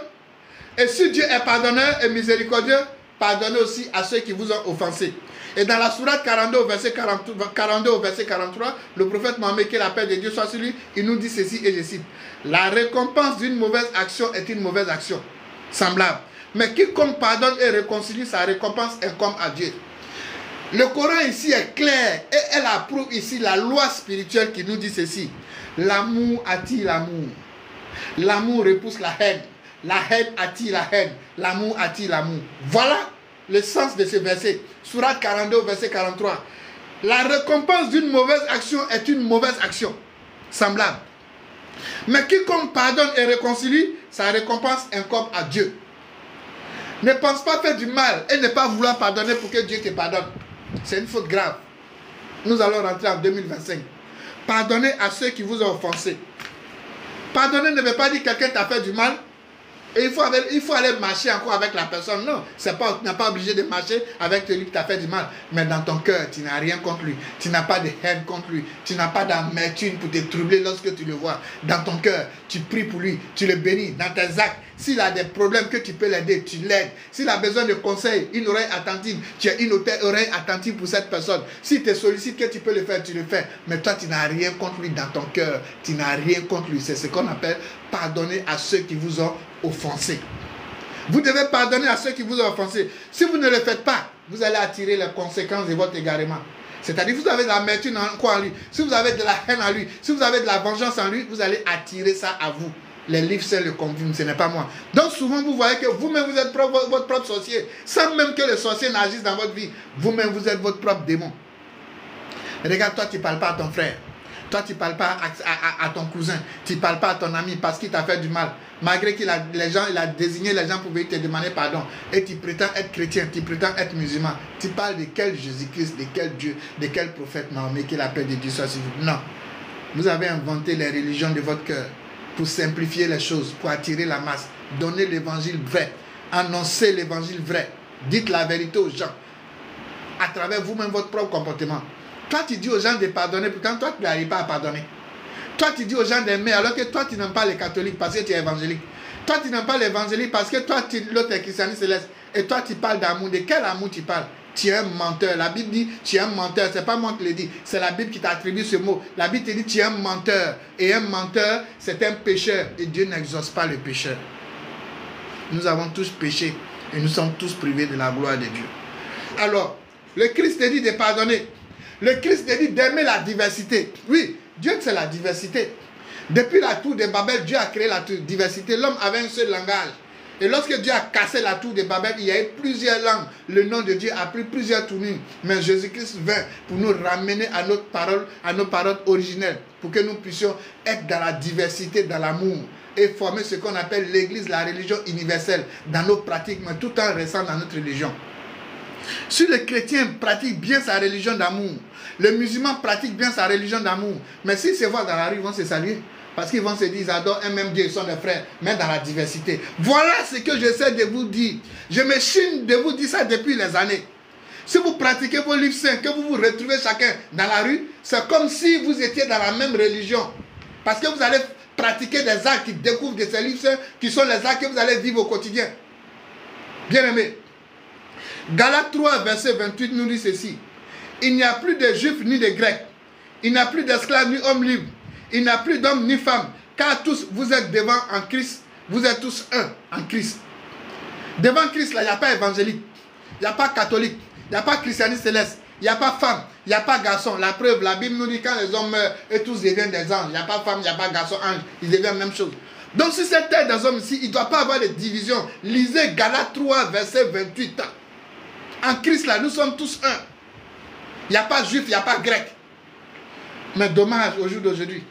Et si Dieu est pardonneur et miséricordieux, pardonnez aussi à ceux qui vous ont offensé. Et dans la sourate 42 au verset 43, le prophète Mohammed, que la paix de Dieu soit sur lui, il nous dit ceci et je cite: la récompense d'une mauvaise action est une mauvaise action, semblable. Mais quiconque pardonne et réconcilie, sa récompense incombe à Dieu. Le Coran ici est clair et elle approuve ici la loi spirituelle qui nous dit ceci: l'amour attire l'amour. L'amour repousse la haine. La haine attire la haine. L'amour attire l'amour. Voilà le sens de ce verset. Sourate 42, verset 43. La récompense d'une mauvaise action est une mauvaise action, semblable. Mais quiconque pardonne et réconcilie, sa récompense incombe à Dieu. Ne pense pas faire du mal et ne pas vouloir pardonner pour que Dieu te pardonne. C'est une faute grave. Nous allons rentrer en 2025. Pardonnez à ceux qui vous ont offensé. Pardonner ne veut pas dire que quelqu'un t'a fait du mal et il faut aller marcher encore avec la personne. Non, tu n'es pas obligé de marcher avec celui qui t'a fait du mal. Mais dans ton cœur, tu n'as rien contre lui. Tu n'as pas de haine contre lui. Tu n'as pas d'amertume pour te troubler lorsque tu le vois. Dans ton cœur, tu pries pour lui. Tu le bénis. Dans tes actes, s'il a des problèmes que tu peux l'aider, tu l'aides. S'il a besoin de conseils, une oreille attentive, tu as une oreille attentive pour cette personne. S'il te sollicite que tu peux le faire, tu le fais. Mais toi, tu n'as rien contre lui dans ton cœur. Tu n'as rien contre lui. C'est ce qu'on appelle pardonner à ceux qui vous ont offensé. Vous devez pardonner à ceux qui vous ont offensé. Si vous ne le faites pas, vous allez attirer les conséquences de votre égarement. C'est-à-dire, vous avez de l'amertume en lui, si vous avez de la haine en lui, si vous avez de la vengeance en lui, vous allez attirer ça à vous. Les livres, c'est le confirment, ce n'est pas moi. Donc souvent, vous voyez que vous-même, vous êtes votre propre sorcier, sans même que le sorcier n'agisse dans votre vie. Vous-même, vous êtes votre propre démon. Regarde, toi, tu ne parles pas à ton frère. Toi, tu ne parles pas à ton cousin. Tu ne parles pas à ton ami parce qu'il t'a fait du mal. Malgré qu'il a désigné les gens pour venir te demander pardon. Et tu prétends être chrétien, tu prétends être musulman. Tu parles de quel Jésus-Christ, de quel Dieu, de quel prophète Mahomet, que la paix de Dieu soit sur vous. Non. Vous avez inventé les religions de votre cœur pour simplifier les choses, pour attirer la masse. Donnez l'évangile vrai. Annoncez l'évangile vrai. Dites la vérité aux gens. À travers vous-même, votre propre comportement. Toi, tu dis aux gens de pardonner, pourtant toi, tu n'arrives pas à pardonner. Toi, tu dis aux gens d'aimer, alors que toi, tu n'aimes pas les catholiques parce que tu es évangélique. Toi, tu n'aimes pas l'évangélique parce que toi, l'autre est christianiste céleste. Et toi, tu parles d'amour. De quel amour tu parles? Tu es un menteur. La Bible dit, tu es un menteur. Ce n'est pas moi qui le dis. C'est la Bible qui t'attribue ce mot. La Bible te dit, tu es un menteur. Et un menteur, c'est un pécheur. Et Dieu n'exauce pas le pécheur. Nous avons tous péché. Et nous sommes tous privés de la gloire de Dieu. Alors, le Christ te dit de pardonner. Le Christ te dit d'aimer la diversité. Oui, Dieu c'est la diversité. Depuis la tour de Babel, Dieu a créé la diversité. L'homme avait un seul langage. Et lorsque Dieu a cassé la tour de Babel, il y a eu plusieurs langues. Le nom de Dieu a pris plusieurs tournures. Mais Jésus-Christ vint pour nous ramener à nos paroles originelles. Pour que nous puissions être dans la diversité, dans l'amour. Et former ce qu'on appelle l'église, la religion universelle. Dans nos pratiques, mais tout en restant dans notre religion. Si le chrétien pratique bien sa religion d'amour, le musulman pratique bien sa religion d'amour, mais s'ils se voient dans la rue, ils vont se saluer. Parce qu'ils vont se dire, ils adorent un même Dieu, ils sont des frères, mais dans la diversité. Voilà ce que j'essaie de vous dire. Je me chine de vous dire ça depuis les années. Si vous pratiquez vos livres saints, que vous vous retrouvez chacun dans la rue, c'est comme si vous étiez dans la même religion. Parce que vous allez pratiquer des actes qui découvrent de ces livres saints, qui sont les actes que vous allez vivre au quotidien. Bien aimé. Galates 3, verset 28 nous dit ceci. Il n'y a plus de juifs ni de grecs. Il n'y a plus d'esclaves ni hommes libres. Il n'y a plus d'hommes ni femmes. Car tous vous êtes devant en Christ. Vous êtes tous un en Christ. Devant Christ, là, il n'y a pas évangélique. Il n'y a pas catholique. Il n'y a pas christianiste céleste. Il n'y a pas femme. Il n'y a pas garçon. La preuve, la Bible nous dit quand les hommes meurent, et tous deviennent des anges. Il n'y a pas femme, il n'y a pas garçon, ange. Ils deviennent la même chose. Donc si c'est terre des hommes ici, il ne doit pas avoir de division. Lisez Galates 3, verset 28. En Christ, là, nous sommes tous un. Il n'y a pas juif, il n'y a pas grec. Mais dommage, au jour d'aujourd'hui.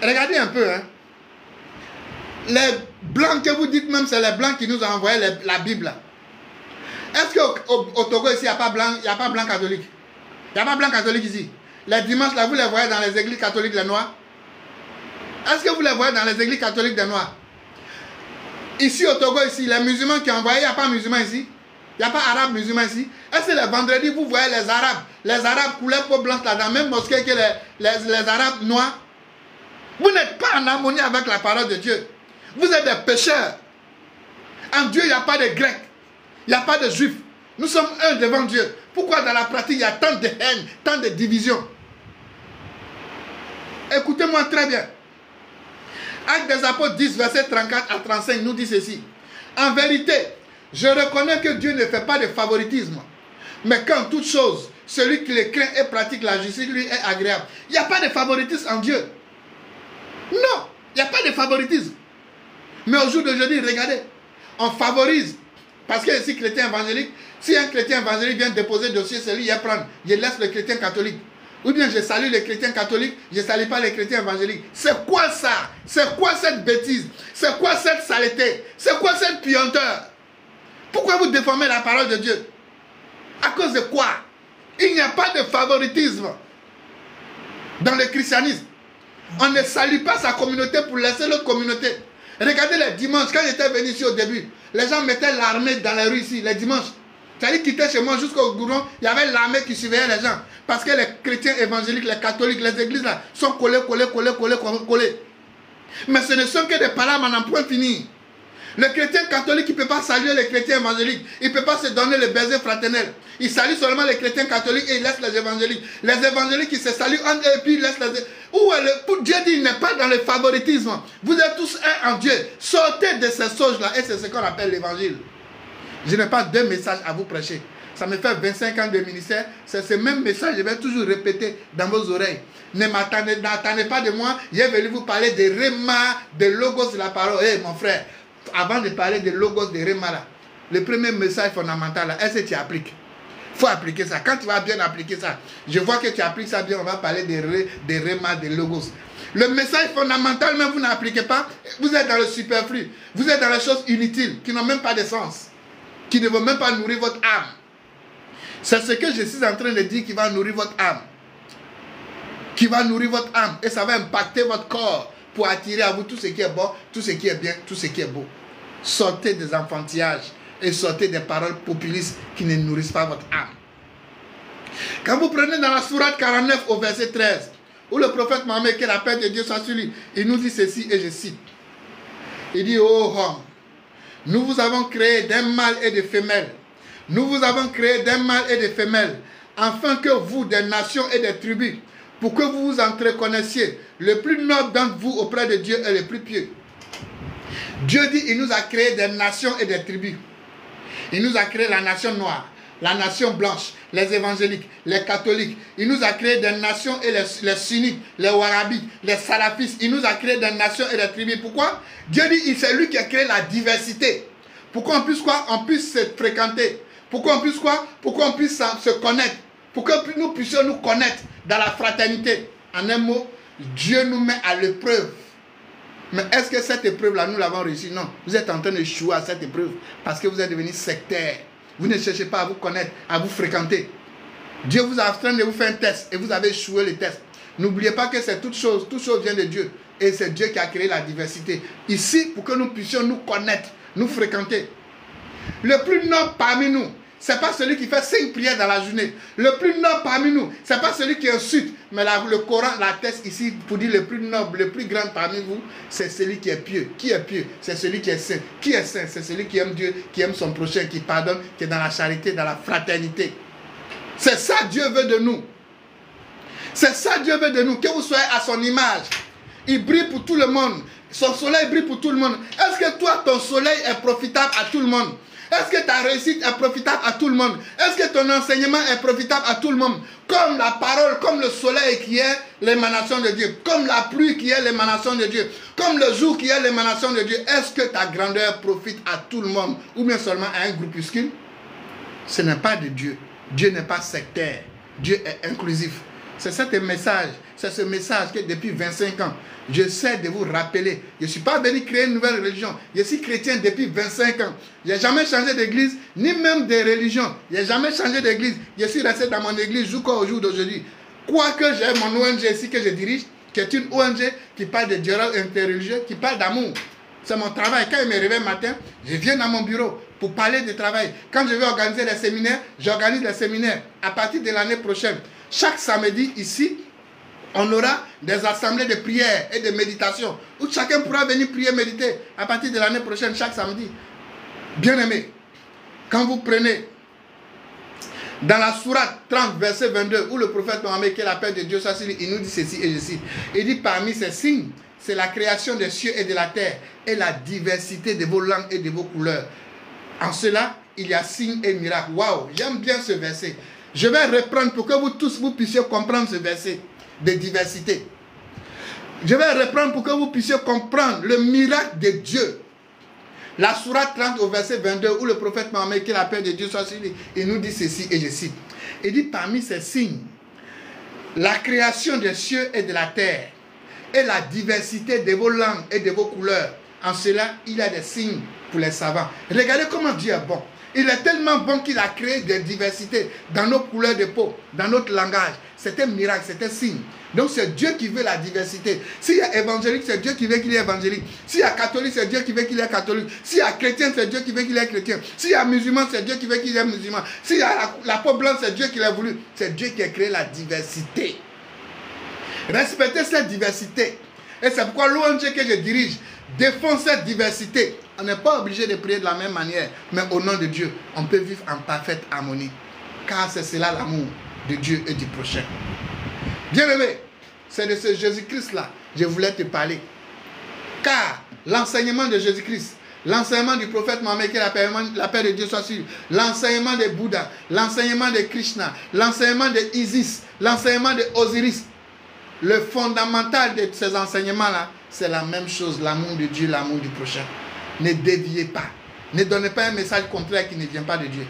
Regardez un peu, hein. Les blancs que vous dites même, c'est les blancs qui nous ont envoyé la Bible. Est-ce qu'au Togo, ici, il n'y a pas blanc catholique? Il n'y a pas blanc catholique ici. Les dimanches, là, vous les voyez dans les églises catholiques des Noirs? Est-ce que vous les voyez dans les églises catholiques des Noirs? Ici, au Togo, ici, les musulmans qui ont envoyé, il n'y a pas de musulmans ici. Il n'y a pas arabes musulmans ici. Est-ce que le vendredi, vous voyez les arabes? Les arabes couleur peau blanche là, dans la même mosquée que les arabes noirs? Vous n'êtes pas en harmonie avec la parole de Dieu. Vous êtes des pécheurs. En Dieu, il n'y a pas de grecs. Il n'y a pas de juifs. Nous sommes un devant Dieu. Pourquoi dans la pratique, il y a tant de haine, tant de divisions? Écoutez-moi très bien. Actes des Apôtres 10, verset 34 à 35, nous dit ceci. En vérité, je reconnais que Dieu ne fait pas de favoritisme. Mais qu'en toute chose, celui qui les craint et pratique la justice, lui, est agréable. Il n'y a pas de favoritisme en Dieu. Non, il n'y a pas de favoritisme. Mais au jour d'aujourd'hui, regardez, on favorise. Parce que si chrétien évangélique, si un chrétien évangélique vient déposer le dossier, c'est lui qui va prendre. Je laisse le chrétien catholique. Ou bien je salue les chrétiens catholiques, je ne salue pas les chrétiens évangéliques. C'est quoi ça? C'est quoi cette bêtise? C'est quoi cette saleté? C'est quoi cette puanteur? Pourquoi vous déformez la parole de Dieu? À cause de quoi? Il n'y a pas de favoritisme dans le christianisme. On ne salue pas sa communauté pour laisser l'autre communauté. Regardez les dimanches, quand j'étais venu ici au début, les gens mettaient l'armée dans les rues ici, les dimanches. C'est-à-dire qu'ils quittaient chez moi jusqu'au goudron, il y avait l'armée qui surveillait les gens. Parce que les chrétiens évangéliques, les catholiques, les églises là, sont collés. Mais ce ne sont que des paroles à n'en point fini. Le chrétien catholique, il ne peut pas saluer les chrétiens évangéliques. Il ne peut pas se donner le baiser fraternel. Il salue seulement les chrétiens catholiques et il laisse les évangéliques. Les évangéliques, ils se saluent en eux et puis ils laissent les... Pour Dieu dit, il n'est pas dans le favoritisme. Vous êtes tous un en Dieu. Sortez de ces sauges-là et c'est ce qu'on appelle l'évangile. Je n'ai pas deux messages à vous prêcher. Ça me fait 25 ans de ministère. C'est ce même message, je vais toujours répéter dans vos oreilles. N'attendez pas de moi. Je vais vous parler de Réma, de logos de la parole. Hé, mon frère, avant de parler de logos de Réma, là, le premier message fondamental, là, est-ce que tu appliques? Il faut appliquer ça. Quand tu vas bien appliquer ça, je vois que tu appliques ça bien, on va parler de Réma, de logos. Le message fondamental, même vous n'appliquez pas, vous êtes dans le superflu. Vous êtes dans les choses inutiles, qui n'ont même pas de sens, qui ne vont même pas nourrir votre âme. C'est ce que je suis en train de dire qui va nourrir votre âme. Qui va nourrir votre âme. Et ça va impacter votre corps pour attirer à vous tout ce qui est bon, tout ce qui est bien, tout ce qui est beau. Sortez des enfantillages et sortez des paroles populistes qui ne nourrissent pas votre âme. Quand vous prenez dans la sourate 49 au verset 13, où le prophète Mohammed, que la paix de Dieu soit sur lui, il nous dit ceci, et je cite. Il dit, ô homme, nous vous avons créé d'un mâle et de femelles. Nous vous avons créé d'un mâle et de femelles, afin que vous, des nations et des tribus, pour que vous vous entreconnaissiez, le plus noble d'entre vous auprès de Dieu est le plus pieux. Dieu dit, il nous a créé des nations et des tribus. Il nous a créé la nation noire, la nation blanche, les évangéliques, les catholiques. Il nous a créé des nations et les sunnites, les wahhabites, les salafistes. Il nous a créé des nations et des tribus. Pourquoi? Dieu dit, c'est lui qui a créé la diversité. Pourquoi on puisse quoi? On puisse se fréquenter. Pourquoi on puisse quoi? Pourquoi on puisse se connaître? Pour que nous puissions nous connaître dans la fraternité. En un mot, Dieu nous met à l'épreuve. Mais est-ce que cette épreuve-là, nous l'avons réussi? Non. Vous êtes en train de échouer à cette épreuve parce que vous êtes devenus sectaires. Vous ne cherchez pas à vous connaître, à vous fréquenter. Dieu vous a en train de vous faire un test et vous avez échoué le test. N'oubliez pas que c'est toute chose vient de Dieu. Et c'est Dieu qui a créé la diversité. Ici, pour que nous puissions nous connaître, nous fréquenter. Le plus noble parmi nous, ce n'est pas celui qui fait 5 prières dans la journée. Le plus noble parmi nous, ce n'est pas celui qui insulte. Mais le Coran l'atteste ici pour dire le plus noble, le plus grand parmi vous, c'est celui qui est pieux. Qui est pieux? C'est celui qui est saint. Qui est saint? C'est celui qui aime Dieu, qui aime son prochain, qui pardonne, qui est dans la charité, dans la fraternité. C'est ça Dieu veut de nous. C'est ça Dieu veut de nous. Que vous soyez à son image. Il brille pour tout le monde. Son soleil brille pour tout le monde. Est-ce que toi, ton soleil est profitable à tout le monde? Est-ce que ta réussite est profitable à tout le monde? Est-ce que ton enseignement est profitable à tout le monde? Comme la parole, comme le soleil qui est l'émanation de Dieu, comme la pluie qui est l'émanation de Dieu, comme le jour qui est l'émanation de Dieu, est-ce que ta grandeur profite à tout le monde ou bien seulement à un groupuscule? Ce n'est pas de Dieu. Dieu n'est pas sectaire. Dieu est inclusif. C'est ce message que depuis 25 ans, j'essaie de vous rappeler. Je ne suis pas venu créer une nouvelle religion. Je suis chrétien depuis 25 ans. Je n'ai jamais changé d'église, ni même de religion. Je n'ai jamais changé d'église. Je suis resté dans mon église jusqu'au jour d'aujourd'hui. Quoique j'ai mon ONG ici que je dirige, qui est une ONG qui parle de dialogue interreligieux, qui parle d'amour. C'est mon travail. Quand je me réveille le matin, je viens dans mon bureau pour parler de travail. Quand je vais organiser des séminaires, j'organise des séminaires. À partir de l'année prochaine, chaque samedi ici, on aura des assemblées de prière et de méditation où chacun pourra venir prier, méditer à partir de l'année prochaine, chaque samedi. Bien-aimé, Quand vous prenez dans la sourate 30, verset 22, où le prophète Mohammed, qui est la paix de Dieu, il nous dit ceci, et je cite. Il dit, parmi ces signes, c'est la création des cieux et de la terre, et la diversité de vos langues et de vos couleurs. En cela, il y a signes et miracles. Waouh, j'aime bien ce verset. Je vais reprendre pour que vous tous, vous puissiez comprendre ce verset de diversité. Je vais reprendre pour que vous puissiez comprendre le miracle de Dieu. La sourate 30 au verset 22, où le prophète Mohammed, qui est la paix de Dieu, soit sur lui, il nous dit ceci, et je cite. Il dit, parmi ces signes, la création des cieux et de la terre, et la diversité de vos langues et de vos couleurs. En cela, il y a des signes pour les savants. Regardez comment Dieu est bon. Il est tellement bon qu'il a créé des diversités dans nos couleurs de peau, dans notre langage. C'est un miracle, c'est un signe. Donc c'est Dieu qui veut la diversité. S'il y a évangélique, c'est Dieu qui veut qu'il y ait évangélique. S'il y a catholique, c'est Dieu qui veut qu'il y ait catholique. S'il y a chrétien, c'est Dieu qui veut qu'il y ait chrétien. S'il y a musulman, c'est Dieu qui veut qu'il y ait musulman. S'il y a la peau blanche, c'est Dieu qui l'a voulu. C'est Dieu qui a créé la diversité. Respectez cette diversité. Et c'est pourquoi l'ONG que je dirige défend cette diversité. On n'est pas obligé de prier de la même manière, mais au nom de Dieu, on peut vivre en parfaite harmonie. Car c'est cela l'amour de Dieu et du prochain. Bien-aimé, c'est de ce Jésus-Christ-là que je voulais te parler. Car l'enseignement de Jésus-Christ, l'enseignement du prophète Mohammed, qui est la paix de Dieu soit sur lui, l'enseignement de Bouddha, l'enseignement de Krishna, l'enseignement de Isis, l'enseignement de Osiris, le fondamental de ces enseignements-là, c'est la même chose, l'amour de Dieu, l'amour du prochain. Ne déviez pas. Ne donnez pas un message contraire qui ne vient pas de Dieu.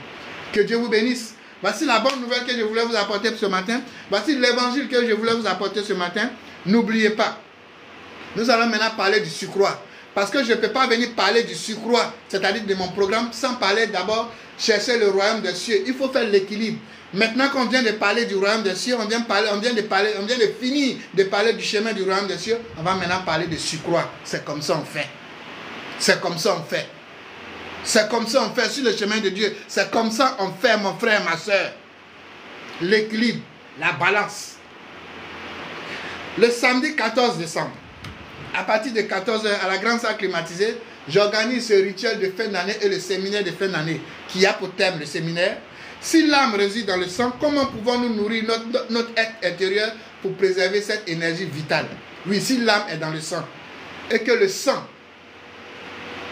Que Dieu vous bénisse. Voici la bonne nouvelle que je voulais vous apporter ce matin. Voici l'évangile que je voulais vous apporter ce matin. N'oubliez pas. Nous allons maintenant parler du surcroît. Parce que je ne peux pas venir parler du surcroît, c'est-à-dire de mon programme, sans parler d'abord chercher le royaume des cieux. Il faut faire l'équilibre. Maintenant qu'on vient de parler du royaume des cieux, on vient de finir de parler du chemin du royaume des cieux, on va maintenant parler de surcroît. C'est comme ça on fait. C'est comme ça on fait. C'est comme ça on fait sur le chemin de Dieu. C'est comme ça on fait, mon frère, ma soeur. L'équilibre, la balance. Le samedi 14 décembre, à partir de 14h à la grande salle climatisée, j'organise ce rituel de fin d'année et le séminaire de fin d'année qui a pour thème le séminaire. Si l'âme réside dans le sang, comment pouvons-nous nourrir notre être intérieur pour préserver cette énergie vitale? Oui, si l'âme est dans le sang et que le sang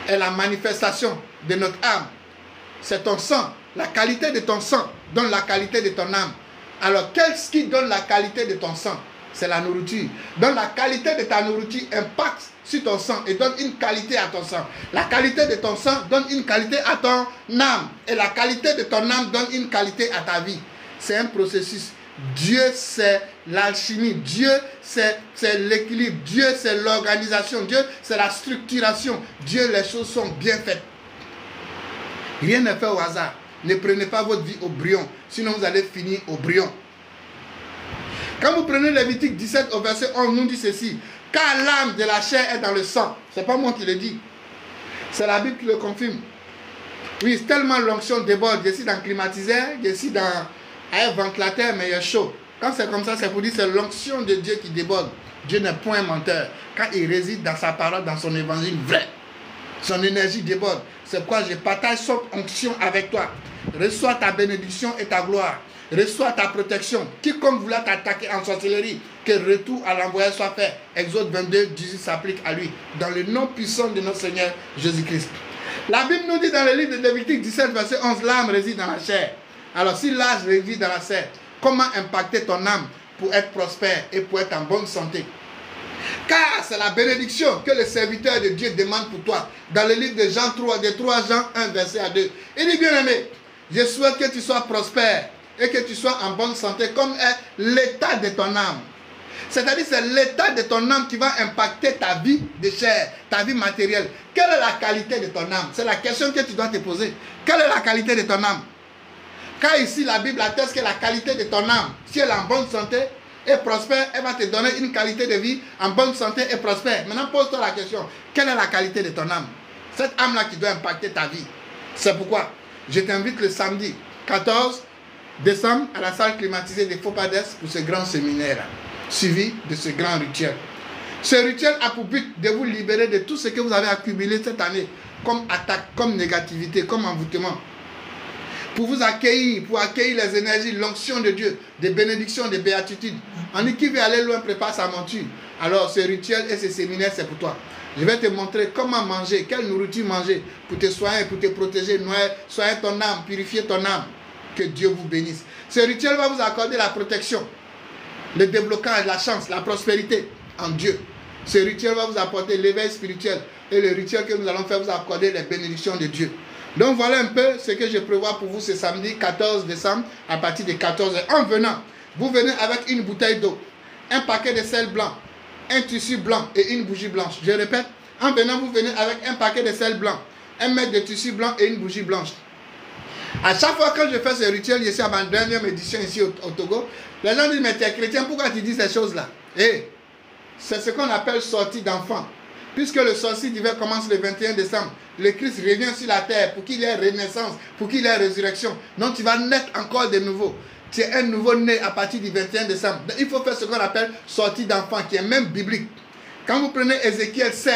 est la manifestation de notre âme, c'est ton sang. La qualité de ton sang donne la qualité de ton âme. Alors, qu'est-ce qui donne la qualité de ton sang? C'est la nourriture. Donc, la qualité de ta nourriture impacte sur ton sang et donne une qualité à ton sang. La qualité de ton sang donne une qualité à ton âme. Et la qualité de ton âme donne une qualité à ta vie. C'est un processus. Dieu, c'est l'alchimie. Dieu, c'est l'équilibre. Dieu, c'est l'organisation. Dieu, c'est la structuration. Dieu, les choses sont bien faites. Rien n'est fait au hasard. Ne prenez pas votre vie au brouillon. Sinon, vous allez finir au brouillon. Quand vous prenez Lévitique 17 au verset 11, nous dit ceci. Car l'âme de la chair est dans le sang. Ce n'est pas moi qui le dis. C'est la Bible qui le confirme. Oui, tellement l'onction déborde. Je suis dans le climatiseur, je suis dans un ventilateur, mais il est chaud. Quand c'est comme ça, c'est pour dire que c'est l'onction de Dieu qui déborde. Dieu n'est point menteur. Quand il réside dans sa parole, dans son évangile vrai, son énergie déborde. C'est pourquoi je partage son onction avec toi. Reçois ta bénédiction et ta gloire. Reçois ta protection. Quiconque voulait t'attaquer en sorcellerie, que retour à l'envoyé soit fait. Exode 22, 18 s'applique à lui. Dans le nom puissant de notre Seigneur Jésus-Christ. La Bible nous dit dans le livre de Lévitique 17, verset 11, l'âme réside dans la chair. Alors si l'âme réside dans la chair, comment impacter ton âme pour être prospère et pour être en bonne santé? Car c'est la bénédiction que le serviteur de Dieu demande pour toi. Dans le livre de Jean 3, de 3 Jean 1, verset à 2. Il dit, bien aimé, je souhaite que tu sois prospère et que tu sois en bonne santé comme est l'état de ton âme. C'est-à-dire c'est l'état de ton âme qui va impacter ta vie de chair, ta vie matérielle. Quelle est la qualité de ton âme? C'est la question que tu dois te poser. Quelle est la qualité de ton âme? Car ici la Bible atteste que la qualité de ton âme, si elle est en bonne santé et prospère, elle va te donner une qualité de vie en bonne santé et prospère. Maintenant pose-toi la question, quelle est la qualité de ton âme? Cette âme-là qui doit impacter ta vie. C'est pourquoi je t'invite le samedi 14 décembre à la salle climatisée de Fopades pour ce grand séminaire, suivi de ce grand rituel. Ce rituel a pour but de vous libérer de tout ce que vous avez accumulé cette année, comme attaque, comme négativité, comme envoûtement. pour vous accueillir, pour accueillir les énergies, l'onction de Dieu, des bénédictions, des béatitudes. On dit qui veut aller loin prépare sa monture. Alors ce rituel et ce séminaire, c'est pour toi. Je vais te montrer comment manger, quelle nourriture manger pour te soigner, pour te protéger, soigner ton âme, purifier ton âme. Que Dieu vous bénisse. Ce rituel va vous accorder la protection, le déblocage, la chance, la prospérité en Dieu. Ce rituel va vous apporter l'éveil spirituel. Et le rituel que nous allons faire vous accorder les bénédictions de Dieu. Donc voilà un peu ce que je prévois pour vous ce samedi 14 décembre à partir de 14h. En venant, vous venez avec une bouteille d'eau, un paquet de sel blanc, un tissu blanc et une bougie blanche. Je répète, en venant, vous venez avec un paquet de sel blanc, un mètre de tissu blanc et une bougie blanche. À chaque fois que je fais ce rituel, ici à ma dernière édition ici au Togo, les gens disent, mais tu es chrétien, pourquoi tu dis ces choses-là? Et c'est ce qu'on appelle sortie d'enfant. Puisque le sorcier d'hiver commence le 21 décembre, le Christ revient sur la terre pour qu'il y ait renaissance, pour qu'il y ait résurrection. Donc tu vas naître encore de nouveau. Tu es un nouveau-né à partir du 21 décembre. Donc, il faut faire ce qu'on appelle sortie d'enfant, qui est même biblique. Quand vous prenez Ézéchiel 16,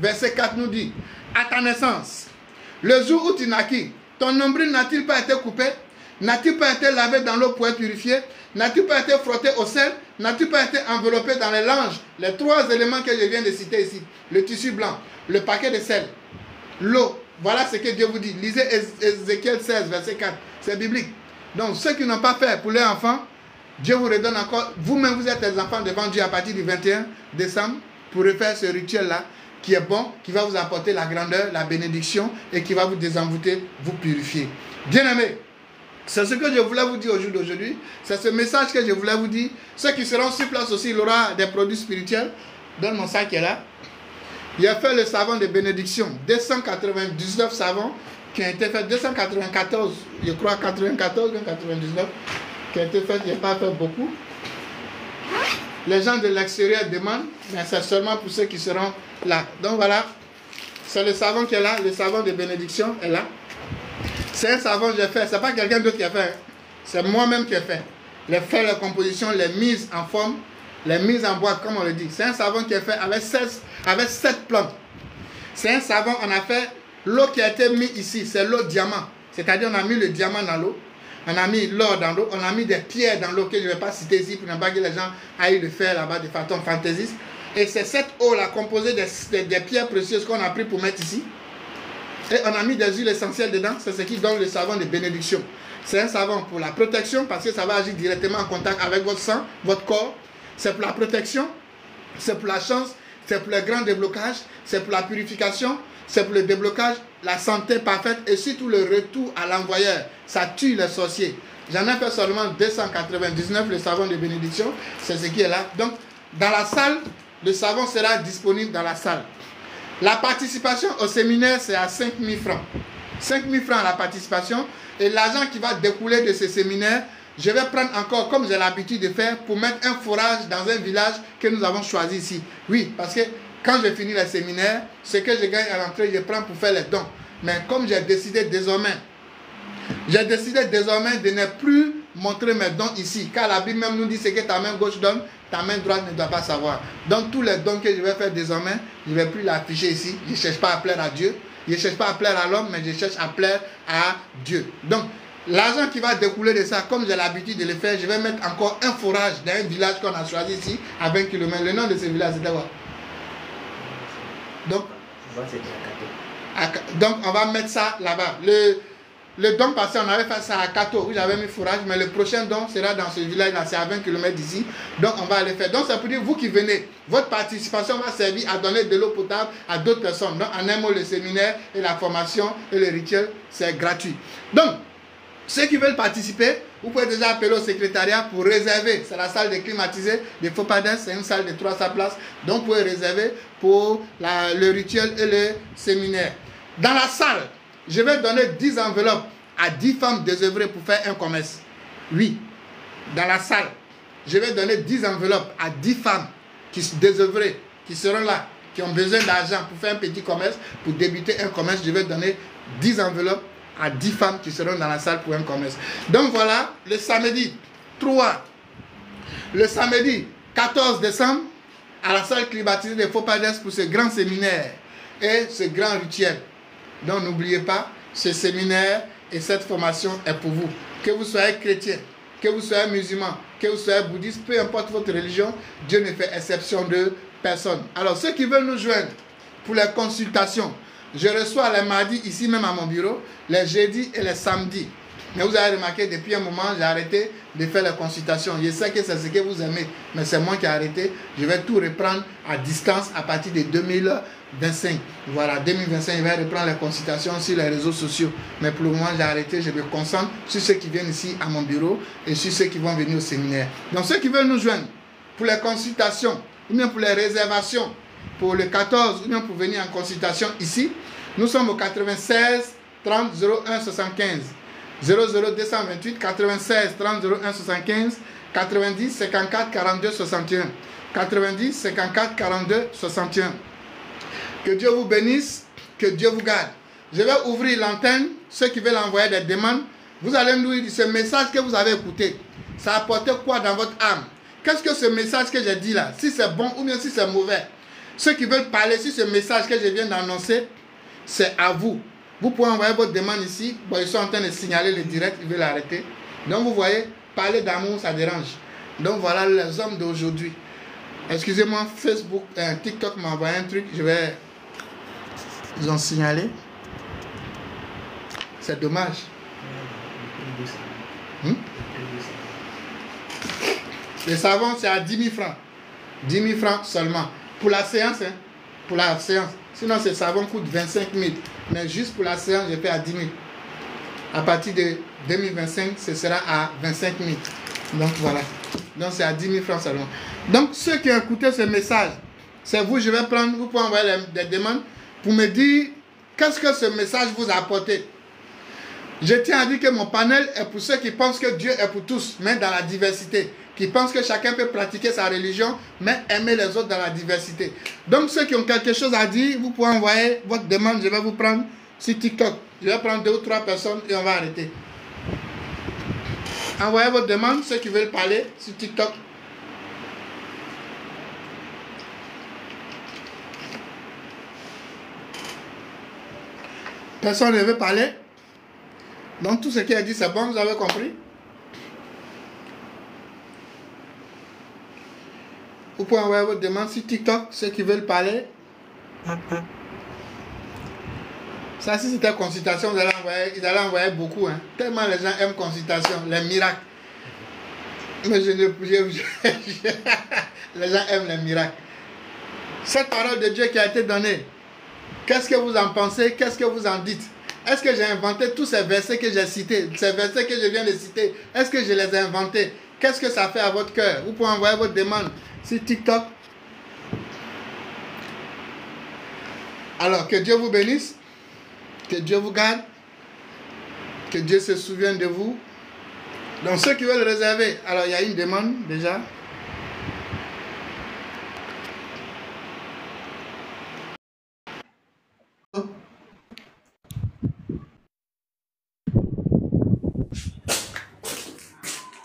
verset 4 nous dit, à ta naissance, le jour où tu naquis, ton nombril n'a-t-il pas été coupé? N'a-t-il pas été lavé dans l'eau pour être purifié? N'a-t-il pas été frotté au sel? N'a-t-il pas été enveloppé dans les langes? Les trois éléments que je viens de citer ici. Le tissu blanc, le paquet de sel, l'eau. Voilà ce que Dieu vous dit. Lisez Ézéchiel 16, verset 4. C'est biblique. Donc ceux qui n'ont pas fait pour leurs enfants, Dieu vous redonne encore. Vous-même, vous êtes les enfants devant Dieu à partir du 21 décembre pour refaire ce rituel-là qui est bon, qui va vous apporter la grandeur, la bénédiction et qui va vous désenvoûter, vous purifier. Bien-aimés, c'est ce que je voulais vous dire au jour d'aujourd'hui. C'est ce message que je voulais vous dire. Ceux qui seront sur place aussi, il y aura des produits spirituels. Donne mon sac qui est là. Il a fait le savon de bénédiction. 299 savons qui ont été faits. 294, je crois 94 ou 99 qui ont été faits. Je n'ai pas fait beaucoup. Les gens de l'extérieur demandent, mais c'est seulement pour ceux qui seront là. Donc voilà, c'est le savon qui est là. Le savon de bénédiction est là. C'est un savon que j'ai fait, c'est pas quelqu'un d'autre qui a fait, c'est moi-même qui ai fait. Les faits, les compositions, les mises en forme, les mises en boîte, comme on le dit. C'est un savon qui est fait avec 7 plantes. C'est un savon, on a fait l'eau qui a été mise ici, c'est l'eau diamant. C'est-à-dire on a mis le diamant dans l'eau, on a mis l'or dans l'eau, on a mis des pierres dans l'eau que je ne vais pas citer ici pour ne pas que les gens aillent le faire là-bas de façon fantaisiste. Et c'est cette eau-là composée des pierres précieuses qu'on a pris pour mettre ici. Et on a mis des huiles essentielles dedans, c'est ce qui donne le savon de bénédiction. C'est un savon pour la protection parce que ça va agir directement en contact avec votre sang, votre corps. C'est pour la protection, c'est pour la chance, c'est pour le grand déblocage, c'est pour la purification, c'est pour le déblocage, la santé parfaite et surtout le retour à l'envoyeur. Ça tue les sorciers. J'en ai fait seulement 299, le savon de bénédiction, c'est ce qui est là. Donc, dans la salle, le savon sera disponible dans la salle. La participation au séminaire, c'est à 5 000 francs. 5 000 francs la participation. Et l'argent qui va découler de ce séminaire, je vais prendre encore, comme j'ai l'habitude de faire, pour mettre un forage dans un village que nous avons choisi ici. Oui, parce que quand je finis le séminaire, ce que je gagne à l'entrée, je prends pour faire les dons. Mais comme j'ai décidé désormais de ne plus montrer mes dons ici. Car la Bible même nous dit ce que ta main gauche donne, ta main droite ne doit pas savoir. Donc tous les dons que je vais faire désormais, je ne vais plus l'afficher ici. Je ne cherche pas à plaire à Dieu. Je ne cherche pas à plaire à l'homme, mais je cherche à plaire à Dieu. Donc l'argent qui va découler de ça, comme j'ai l'habitude de le faire, je vais mettre encore un forage dans un village qu'on a choisi ici, à 20 km. Le nom de ce village, c'était quoi? Donc on va mettre ça là-bas. Le don passé, on avait fait ça à Kato, où j'avais mis fourrage, mais le prochain don sera dans ce village-là, c'est à 20 km d'ici. Donc on va aller faire. Donc ça veut dire, vous qui venez, votre participation va servir à donner de l'eau potable à d'autres personnes. Donc en un mot, le séminaire et la formation et le rituel, c'est gratuit. Donc, ceux qui veulent participer, vous pouvez déjà appeler au secrétariat pour réserver. C'est la salle de climatisée de Fopades, c'est une salle de 300 places. Donc vous pouvez réserver pour le rituel et le séminaire. Dans la salle, je vais donner 10 enveloppes à 10 femmes désœuvrées pour faire un commerce. Oui, dans la salle, je vais donner 10 enveloppes à 10 femmes qui sont désœuvrées, qui seront là, qui ont besoin d'argent pour faire un petit commerce, pour débuter un commerce. Je vais donner 10 enveloppes à 10 femmes qui seront dans la salle pour un commerce. Donc voilà, le samedi 3, le samedi 14 décembre, à la salle climatisée de Fopades pour ce grand séminaire et ce grand rituel. Donc n'oubliez pas, ce séminaire et cette formation est pour vous. Que vous soyez chrétien, que vous soyez musulman, que vous soyez bouddhiste, peu importe votre religion, Dieu ne fait exception de personne. Alors, ceux qui veulent nous joindre pour les consultations, je reçois les mardis ici même à mon bureau, les jeudis et les samedis. Mais vous avez remarqué, depuis un moment, j'ai arrêté de faire les consultations. Je sais que c'est ce que vous aimez, mais c'est moi qui ai arrêté. Je vais tout reprendre à distance à partir de 2025. Voilà, 2025, je vais reprendre les consultations sur les réseaux sociaux. Mais pour le moment, j'ai arrêté. Je me concentre sur ceux qui viennent ici à mon bureau et sur ceux qui vont venir au séminaire. Donc, ceux qui veulent nous joindre pour les consultations, ou bien pour les réservations, pour le 14, ou bien pour venir en consultation ici, nous sommes au 96 30 01 75. 00228 96 30 01 75 90 54 42 61 90 54 42 61. Que Dieu vous bénisse, que Dieu vous garde. Je vais ouvrir l'antenne. Ceux qui veulent envoyer des demandes, vous allez nous dire ce message que vous avez écouté. Ça a apporté quoi dans votre âme? Qu'est-ce que ce message que j'ai dit là? Si c'est bon ou bien si c'est mauvais. Ceux qui veulent parler sur ce message que je viens d'annoncer, c'est à vous. Vous pouvez envoyer votre demande ici. Bon, ils sont en train de signaler le direct, ils veulent l'arrêter. Donc vous voyez, parler d'amour, ça dérange. Donc voilà les hommes d'aujourd'hui. Excusez-moi, Facebook, TikTok m'a envoyé un truc. Je vais... Ils ont signalé. C'est dommage. Le savon, c'est à 10 000 francs. 10 000 francs seulement. Pour la séance, hein. Pour la séance. Sinon, ce savon coûte 25 000. Mais juste pour la séance, je fais à 10 000. À partir de 2025, ce sera à 25 000. Donc voilà. Donc c'est à 10 000 francs seulement. Donc ceux qui ont écouté ce message, c'est vous, je vais prendre, vous pouvez envoyer des demandes pour me dire qu'est-ce que ce message vous a apporté. Je tiens à dire que mon panel est pour ceux qui pensent que Dieu est pour tous, mais dans la diversité. Qui pensent que chacun peut pratiquer sa religion, mais aimer les autres dans la diversité. Donc ceux qui ont quelque chose à dire, vous pouvez envoyer votre demande, je vais vous prendre sur TikTok. Je vais prendre 2 ou 3 personnes et on va arrêter. Envoyez votre demande, ceux qui veulent parler sur TikTok. Personne ne veut parler. Donc tout ce qui a dit c'est bon, vous avez compris? Vous pouvez envoyer votre demande sur TikTok, ceux qui veulent parler. Ça, si c'était consultation, ils allaient envoyer beaucoup. Hein. Tellement les gens aiment consultation, les miracles. Mais les gens aiment les miracles. Cette parole de Dieu qui a été donnée, qu'est-ce que vous en pensez? Qu'est-ce que vous en dites? Est-ce que j'ai inventé tous ces versets que j'ai cités? Ces versets que je viens de citer, est-ce que je les ai inventés? Qu'est-ce que ça fait à votre cœur? Vous pouvez envoyer votre demande sur TikTok. Alors, que Dieu vous bénisse. Que Dieu vous garde. Que Dieu se souvienne de vous. Donc, ceux qui veulent réserver, alors il y a une demande déjà.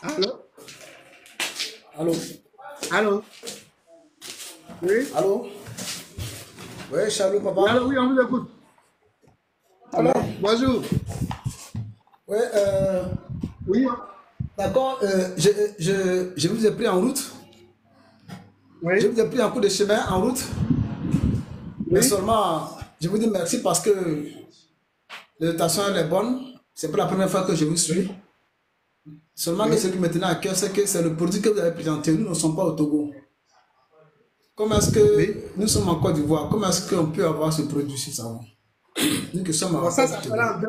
Allô? Allô? Allô? Oui? Allô? Oui, Charlot, papa. Allô, oui, on vous écoute. Allô? Bonjour. Oui, Oui. d'accord, je vous ai pris en route. Oui. Je vous ai pris en cours de chemin en route. Mais seulement, je vous dis merci parce que l'invitation elle est bonne. C'est pas la première fois que je vous suis. Seulement que ce qui me tenait à cœur, c'est que c'est le produit que vous avez présenté. Nous ne sommes pas au Togo. Comment est-ce que nous sommes en Côte d'Ivoire? Comment est-ce qu'on peut avoir ce produit si ça va? Nous qui sommes en Bon, ça sera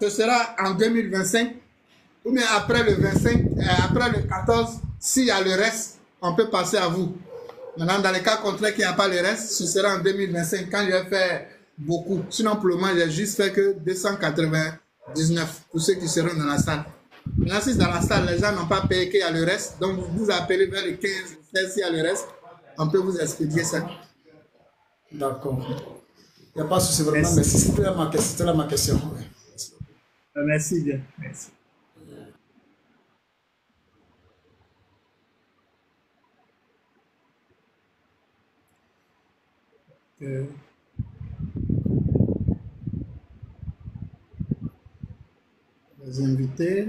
ce sera en 2025 ou bien après le 25, après le 14, s'il y a le reste, on peut passer à vous. Maintenant, dans les cas contraires qu'il n'y a pas le reste, ce sera en 2025 quand je vais faire beaucoup. Sinon, pour le moment, j'ai juste fait que 299 pour ceux qui seront dans la salle. Maintenant, si dans la salle, les gens n'ont pas payé qu'il y a le reste, donc vous appelez vers le 15, 16 s'il y a le reste, on peut vous expédier ça. D'accord. Il n'y a pas de souci vraiment, mais c'était là ma question. Ouais. Merci bien. Merci. inviter.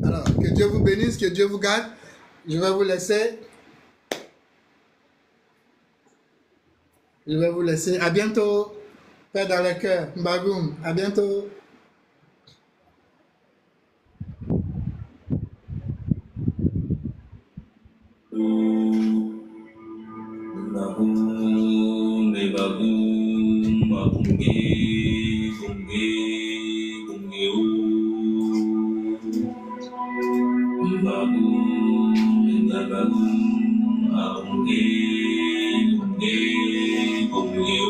Alors, que Dieu vous bénisse, que Dieu vous garde. Je vais vous laisser. Je vais vous laisser. À bientôt. Paix dans le cœur. Mbagoum. À bientôt. Bum